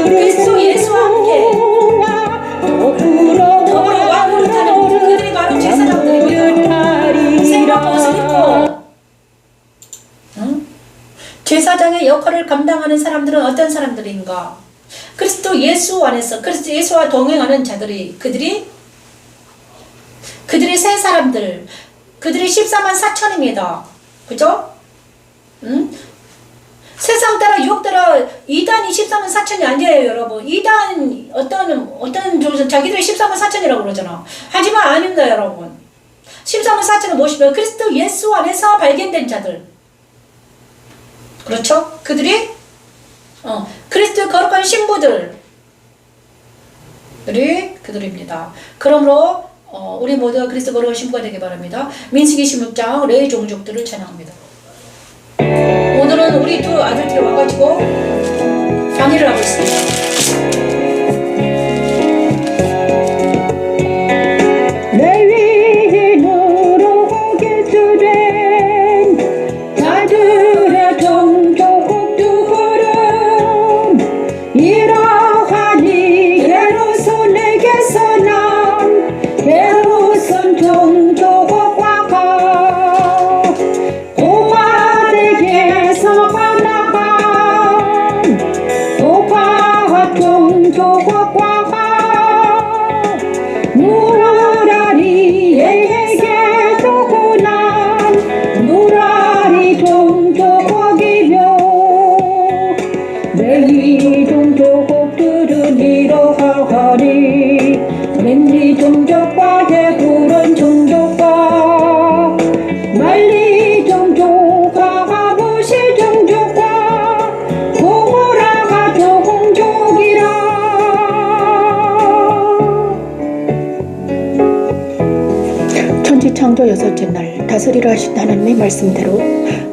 그리스도 예수와 함께 더불어 왕노릇하는 그들이 바로 제사장들입니다. 세마포옷을 입고 제사장의 역할을 감당하는 사람들은 어떤 사람들인가? 그리스도 예수 안에서 그리스도 예수와 동행하는 자들이 그들이 새 사람들, 그들이 14만 4천입니다. 그죠? 세상 따라 유혹 따라 이단이 14만 4천이 아니에요, 여러분. 이단 어떤 쪽에서 자기들이 14만 4천이라고 그러잖아. 하지만 아닙니다, 여러분. 14만 4천은 무엇이며 그리스도 예수 안에서 발견된 자들. 그렇죠? 그들이 그리스도의 거룩한 신부들. 그들입니다. 그러므로 우리 모두가 그리스도 거룩한 신부가 되기 바랍니다. 민수기 16장 레위 종족들을 찬양합니다. 오늘은 우리 두 아들들이 와가지고 강의를 하고 있습니다. 레위인으로 기술된 자들의 종족들은 이러하니 예루살렘에게서 난 예루살렘 종족과가 고만에게서 6째 날 다스리라 하신 하나님의 말씀대로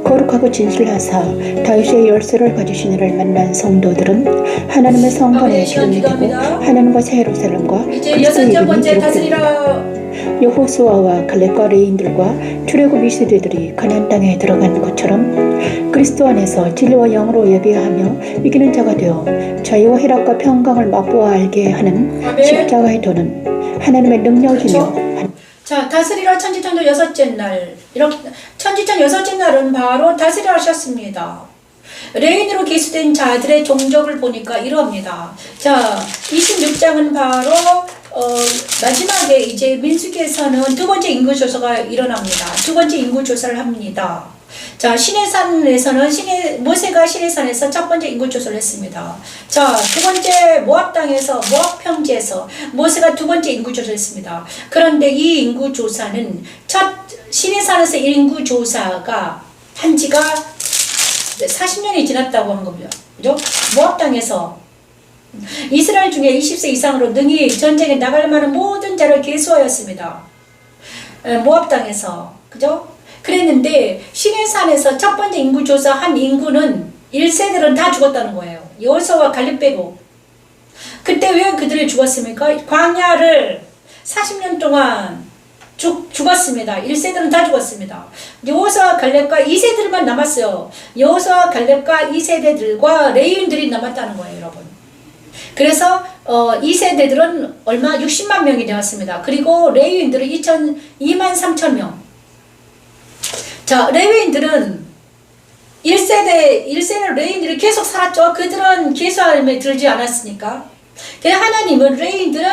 거룩하고 진실하사 다윗의 열쇠를 가지신 이를 만난 성도들은 하나님의 성전에 기름이 되고 하나님과 새 예루살렘과 이제 그리스도의 여섯째 이름이 번째 기록됩니다. 다스리라. 여호수아와 갈렙과 레인들과 출애굽 2세대들이 가나안 땅에 들어간 것처럼 그리스도 안에서 진리와 영으로 예배하며 이기는 자가 되어 자유와 희락과 평강을 맛보아 알게 하는 아멘. 십자가의 도는 하나님의 능력이며 자, 다스리라 천지창조 6째 날. 이렇게 천지창 6째 날은 바로 다스리라 하셨습니다. 레인으로 계수된 자들의 종족을 보니까 이러합니다. 자, 26장은 바로 마지막에 이제 민수기에서는 두 번째 인구조사가 일어납니다. 두 번째 인구조사를 합니다. 자, 시내산에서는 모세가 시내산에서 첫 번째 인구조사를 했습니다. 자, 두 번째 모압 땅에서 모압 평지에서 모세가 두 번째 인구조사를 했습니다. 그런데 이 인구조사는 첫 시내산에서 인구조사가 한 지가 40년이 지났다고 한 겁니다. 그죠? 모압 땅에서 이스라엘 중에 20세 이상으로 능히 전쟁에 나갈 만한 모든 자를 계수하였습니다. 모압 땅에서. 그죠? 그랬는데 시내산에서 첫 번째 인구조사 한 인구는 1세들은 다 죽었다는 거예요. 여호수아와 갈렙 빼고. 그때 왜 그들이 죽었습니까? 광야를 40년 동안 죽었습니다. 1세들은 다 죽었습니다. 여호수아와 갈렙과 2세들만 남았어요. 여호수아와 갈렙과 2세대들과 레위인들이 남았다는 거예요, 여러분. 그래서 2세대들은 얼마 60만 명이 되었습니다. 그리고 레위인들은 2만 3천 명. 자, 레위인들은 1세대 레위인들이 계속 살았죠. 그들은 계수함에 들지 않았으니까. 그냥 하나님은 레위인들은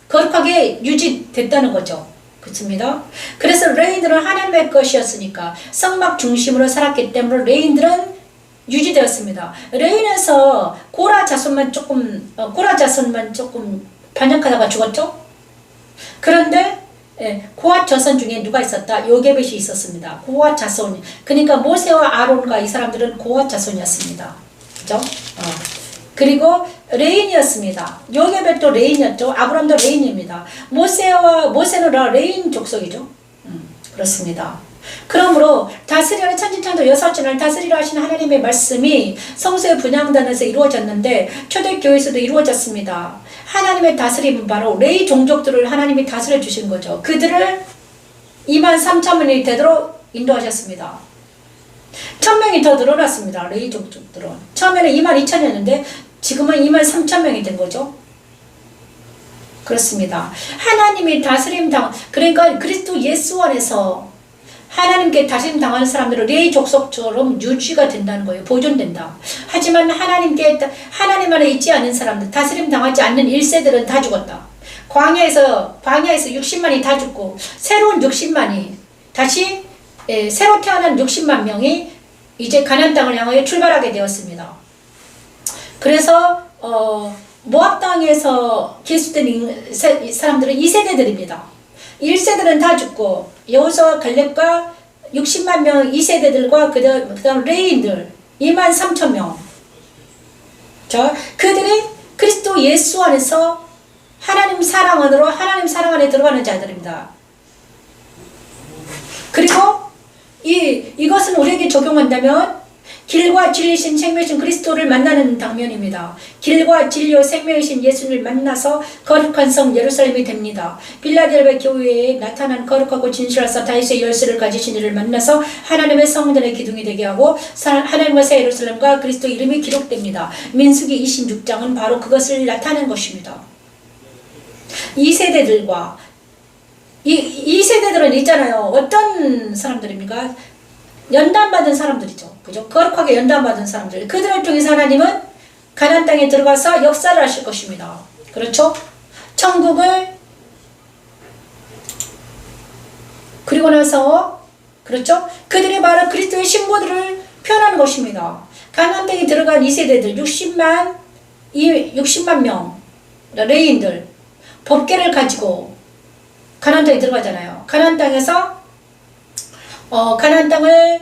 거룩하게 유지됐다는 거죠. 그렇습니다. 그래서 레위인들은 하나님의 것이었으니까 성막 중심으로 살았기 때문에 레위인들은 유지되었습니다. 레위인에서 고라 자손만 조금 반역하다가 죽었죠. 그런데 고핫 자손 중에 누가 있었다? 요게벳이 있었습니다. 고핫 자손. 그러니까 모세와 아론과 이 사람들은 고핫 자손이었습니다. 그죠? 그리고 레인이었습니다. 요게벳도 레인이었죠. 아브람도 레인입니다. 모세는 레인 족속이죠. 그렇습니다. 그러므로 다스리라 천지창조 6째 날 다스리라 하신 하나님의 말씀이 성소의 분향단에서 이루어졌는데 초대교회에서도 이루어졌습니다. 하나님의 다스림은 바로 레위 종족들을 하나님이 다스려 주신 거죠. 그들을 2만 3천 명이 되도록 인도하셨습니다. 1000명이 더 늘어났습니다. 레위 종족들은. 처음에는 2만 2천이었는데 지금은 2만 3천 명이 된 거죠. 그렇습니다. 하나님이 다스림 그러니까 그리스도 예수 안에서 하나님께 다스림 당하는 사람들은 레위 족속처럼 유지가 된다는 거예요. 보존된다. 하지만 하나님 안에 있지 않은 사람들, 다스림 당하지 않는 1세들은 다 죽었다. 광야에서 60만이 다 죽고 새로운 60만이 다시 새로 태어난 60만 명이 이제 가나안 땅을 향하여 출발하게 되었습니다. 그래서 모압 땅에서 계수된 사람들은 2세대들입니다. 1세들은 다 죽고 여호수아와 갈렙과 60만 명 2세대들과 그다음 레위인들 2만 3천 명. 자, 그들이 그리스도 예수 안에서 하나님 사랑 안에 들어가는 자들입니다. 그리고 이것은 우리에게 적용한다면 길과 진리신 생명이신 그리스도를 만나는 당면입니다. 길과 진리와 생명이신 예수를 만나서 거룩한 성 예루살렘이 됩니다. 빌라델베 교회에 나타난 거룩하고 진실하사 다윗의 열쇠를 가지신 이를 만나서 하나님의 성전의 기둥이 되게 하고 하나님과 새 예루살렘과 그리스도 이름이 기록됩니다. 민수기 26장은 바로 그것을 나타낸 것입니다. 이 세대들과 이 세대들은 있잖아요. 어떤 사람들입니까? 연단받은 사람들이죠. 그죠? 거룩하게 연단받은 사람들. 그들을 통해서 하나님은 가나안 땅에 들어가서 역사를 하실 것입니다. 그렇죠? 천국을 그리고 나서 그렇죠? 그들이 바로 그리스도의 신부들을 표현하는 것입니다. 가나안 땅에 들어간 2세대들 60만 명 레위인들 법궤를 가지고 가나안 땅에 들어가잖아요. 가나안 땅에서 가나안 땅을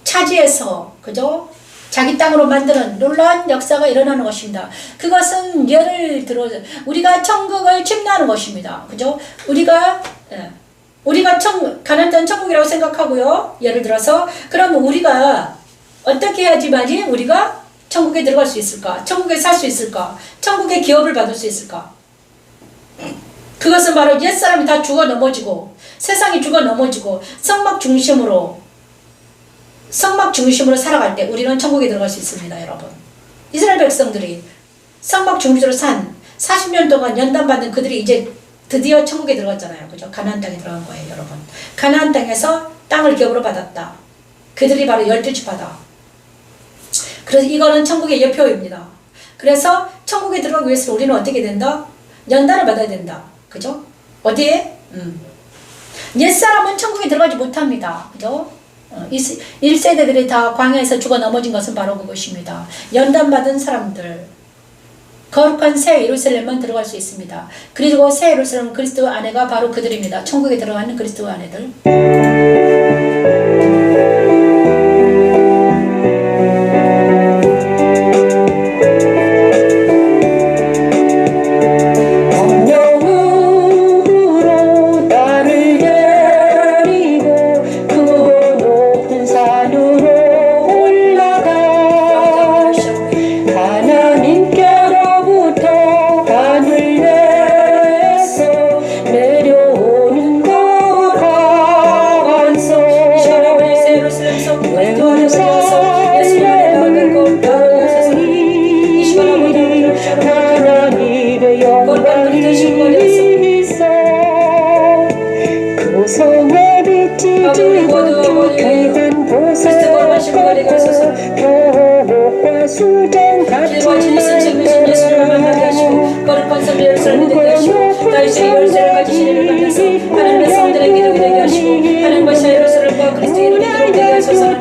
차지해서 그죠? 자기 땅으로 만드는 놀라운 역사가 일어나는 것입니다. 그것은 예를 들어 우리가 천국을 침노하는 것입니다. 그죠? 우리가 우리가 가나안 땅은 천국이라고 생각하고요. 예를 들어서 그럼 우리가 어떻게 해야지만이 우리가 천국에 들어갈 수 있을까? 천국에 살 수 있을까? 천국의 기업을 받을 수 있을까? 그것은 바로 옛사람이 다 죽어 넘어지고 세상이 죽어 넘어지고 성막 중심으로 살아갈 때 우리는 천국에 들어갈 수 있습니다. 여러분, 이스라엘 백성들이 성막 중심으로 산 40년 동안 연단받은 그들이 이제 드디어 천국에 들어갔잖아요. 그죠? 가나안 땅에 들어간 거예요. 여러분, 가나안 땅에서 땅을 기업으로 받았다. 그들이 바로 12지파다. 그래서 이거는 천국의 예표입니다. 그래서 천국에 들어가기 위해서 우리는 어떻게 된다? 연단을 받아야 된다. 그죠? 어디에? 옛사람은 천국에 들어가지 못합니다. 그죠? 1세대들이 다 광야에서 죽어 넘어진 것은 바로 그것입니다. 연단받은 사람들, 거룩한 새 예루살렘만 들어갈 수 있습니다. 그리고 새 예루살렘 그리스도 아내가 바로 그들입니다. 천국에 들어가는 그리스도 아내들.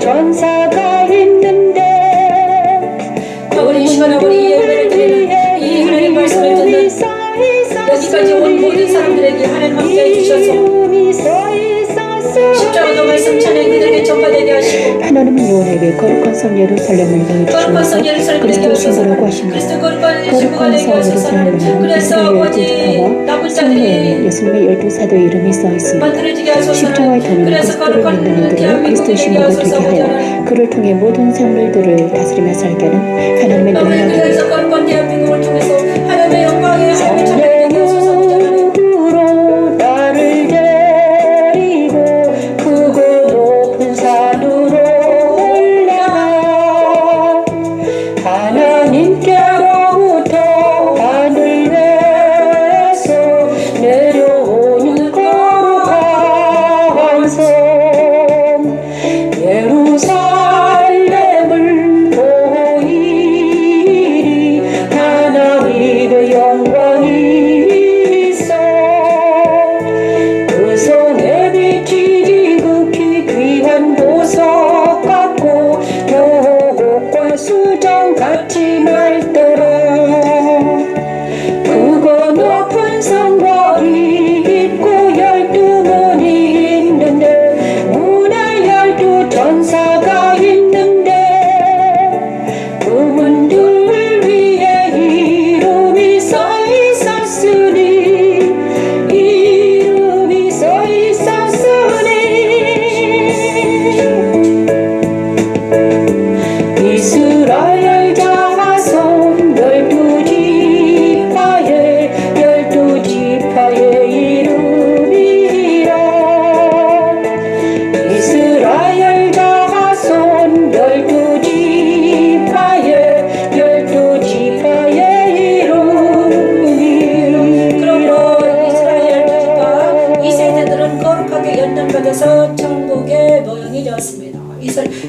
전사가 있는데 우리 이 시간에 우리 예배를 드리는 이 하나님 말씀을 듣는 여기까지 온 모든 사람들에게 하나님 함께해 주셔서 십자가도 말씀 찬양 그들에게 전파되게 하시고 하나님은 요원에게 거룩한 성 예루살렘을 보여주시면서 그리스도 신부라고 하십니다. 거룩한 성 예루살렘은 그래서 아버지 남은 자들이 예수님의 12사도의 이름이 써있습니다. 만들어지게 하소서. 십자가에 달린 그리스도를 믿는 이들을 그리스도 신부가 되게 하여 그를 통해 모든 생물들을 다스리며 살게 하는 하나님의 능력입니다. 그래서 거룩한 대한민국을 통해서 하나님의 영광에 하나님의 찬양되게 하소서.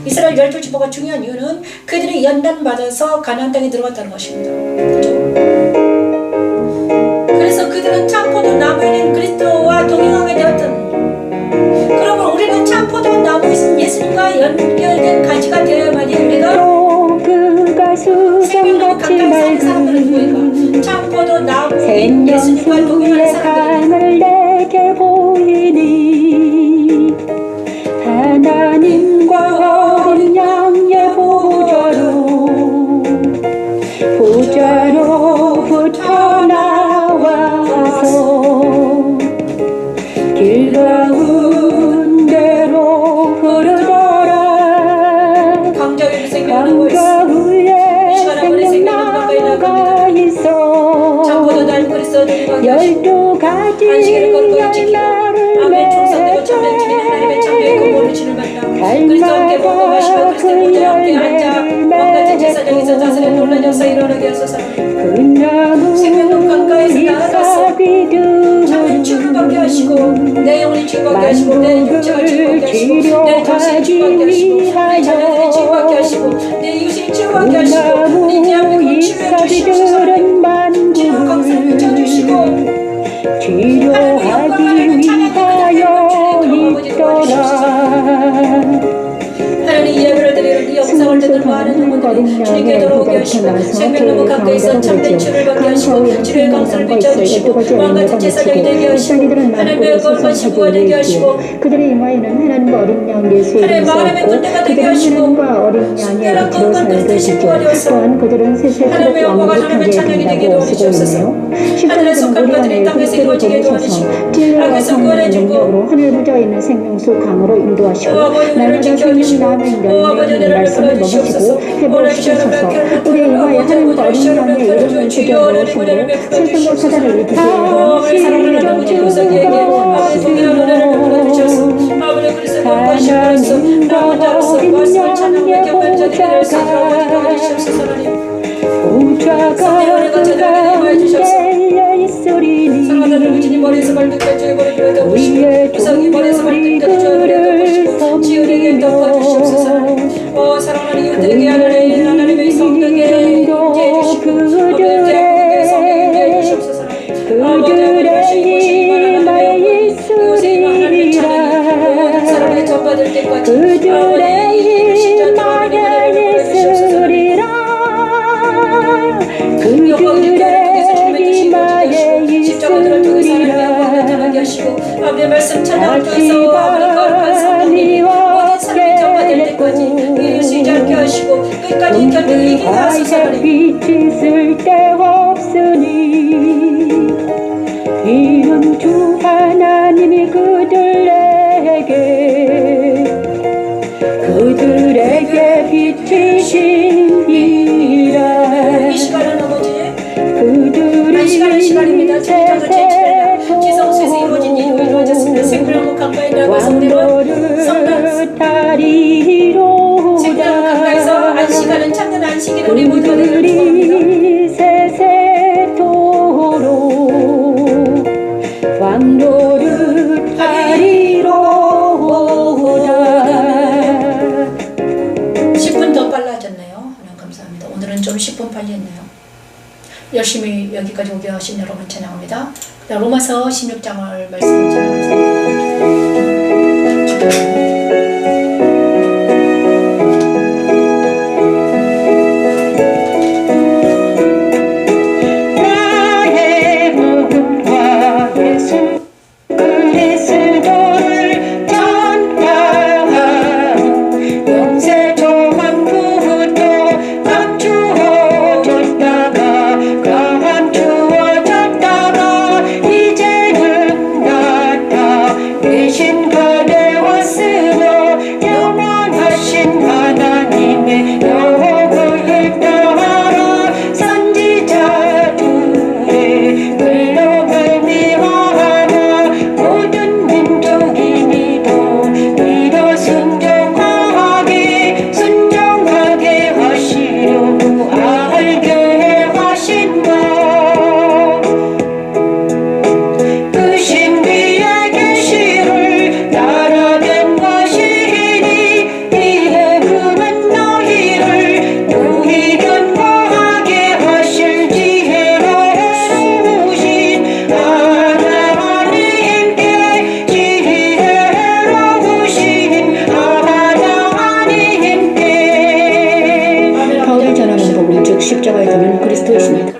이스라엘 12지파가 중요한 이유는 그들이 연단받아서 가나안 땅에 들어갔다는 것입니다. 그렇죠? 그래서 그들은 참포도 나무인 그리스도와 동행하게 되었던, 그러면 우리는 참포도 나무이신 예수님과 연결된 가지가 되어야만이 우리가 생명력을 가까이 사는 사람들을 보이까 참포도 나무인 예수님과 동행하는 사람들이 내게 보이니 하나님과 어린 양의 보좌로부터 나와서 길 가운데 나누고 있어. 위에 이 시간 아버지 생명나무 가까이 생명나무가 있어. 잠보도 닮은 그리스도를 가게 하시고 12가지 안식일을 거룩하게 지키고 열매를 아멘 총선되고 참된 주님 하나님의 참된 근본을 주는 만나 그리스도 함께 먹고 마시고 그리스도 보좌에 함께 앉아 왕같은 제사장에서 자선의 놀란 역사 일어나게 하소서. 생명나무 가까이서 나아가서 참된 치유를 받게 하시고 내 영혼이 치유받게 하시고 내 육체가 치유받게 하시고 내 정신이 치유받게 하시고 우리 자녀들이 치유받게 하시고 내 이웃이 치유받게 하시고 우리 대한민국을 치유해 주시옵소서. 치유 강사를 붙여주시고 치료하기 위하여 있더라. 하나님 예배를 드리는 이 영상을 듣는 많은 영혼들이 주님께 돌아오게 하시고 생명나무 가까이서 참된 치유를 받게 하시고 치료의 강사를 비춰주시고 왕같은 제사장이 되게 하시고 하나님의 거룩한 신부가 되게 하시고 그들의 이마에는 하나님과 어린 양 예수의 하나님 마음의 있었고 군대가 되게 그들은 하시고 하나님과 어린 양의 순결한 빛으로 건강 살게 끝에 신부가 되시죠. 되어서 또한 그들은 하나님의 세세토록 영광과 하나님의 왕국하게 찬양이 되게 된다고 쓰고 도와주시옵소서. 있네요. 하늘에 속한 우리 것들이 안에 땅에서 그리스도를 이루어지게 보내셔서 도와주시고 진리와 악에서 성령의 구원해주고 능력으로 하늘보좌에 있는 생명수 강으로 인도하시고 아버지 은혜를 날마다 지켜주시고 생명나무 아버지 열매의 은혜를 말씀을 베풀어주시옵소서. 먹으시고 회복시키소서. 우리 이마에 하나님과 어린 양의 이름을 새겨 놓으시고 세상과 사단을 이기게 아버지 사랑하는 아버지 구속에게 아버지 동일한 은혜를 베풀어주셔서 아버지 그리스도 거룩하시면서 나 혼자로서 말씀을 찬양하며 격한 자들이 될 수 있도록 아버지 도와주시옵소서. 하나님 성령의 은혜가 저들에게 임하여 주셔서 사랑하는 우리 머리에서 발끝까지 주의 머리를 덮으시고 우상이 머리에서 발끝까지 주의 머리를 덮으시고 지은에게 덮어주시옵소서. 사랑하는 이웃들에게 하나님의 성령에 임재해 주시고 아버지 대한민국의 성령에 임재해 주시옵소서. 아버지 하나님의 이곳이 임하는 이곳에 임한 하나님의 찬양이 모든 사람의 전받을 때까지 아버지 이 십자가 하나님의 은혜를 보내주시옵소서. 십자가들을 통해서 하나님의 영광을 나타나게 하시고 아버지의 말씀 찬양을 통해서 아버지 거룩한 성령님 모든 삶이 전받을 때까지 이루시지 않게 하시고 끝까지 견디고 이기게 하소서. 하나님 빛이 쓸데없으니 이는 주 하나님이 그들에게 빛이시니라. 이 시간은 아버지 그들이 시간입니다. 주님께서 제7년 지성소에서 이루어진 일이 이루어졌습니다. 생명나무 가까이 나가서 우리는 성난 생명나무 가까이서 안식하는 참된 안식일 우리 모두가 되기를 축원합니다. 세세토록 왕노릇 하리로다. 10분 더 빨라졌네요. 하나님 감사합니다. 오늘은 좀 10분 빨리 했네요. 열심히 여기까지 오게 하신 여러분 찬양합니다. 로마서 16장을 말씀을 찬양하겠습니다. 십자가에 달린 그리스도이시니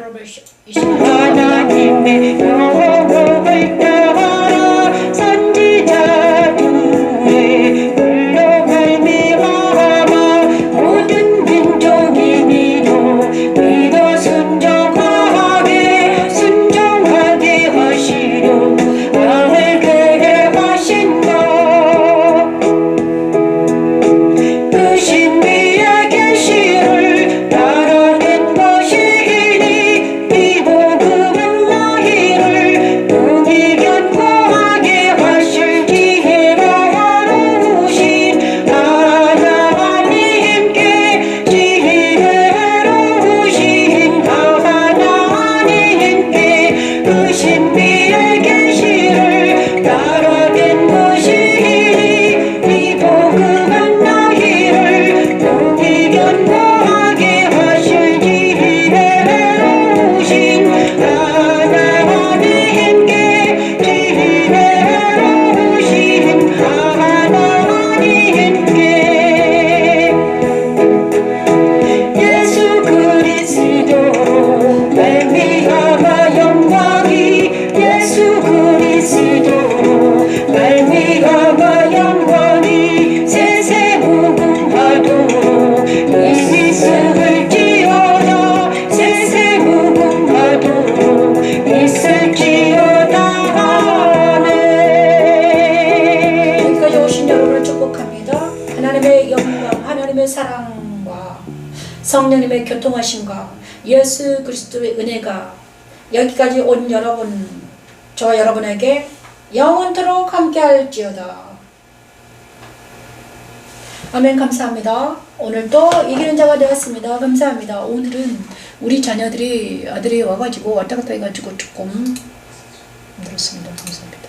하나님의 영광을 따라 선지자들의 불로 말미암아 모든 민족이 믿어 순종하게 하시려 알게 하신 것 그 신비의 계시를 축복합니다. 하나님의 영광, 하나님의 사랑과 성령님의 교통하심과 예수 그리스도의 은혜가 여기까지 온 여러분, 저 여러분에게 영원토록 함께할지어다. 아멘. 감사합니다. 오늘도 이기는 자가 되었습니다. 감사합니다. 오늘은 우리 자녀들이 아들이 와가지고 왔다 갔다 해가지고 조금 힘들었습니다. 감사합니다.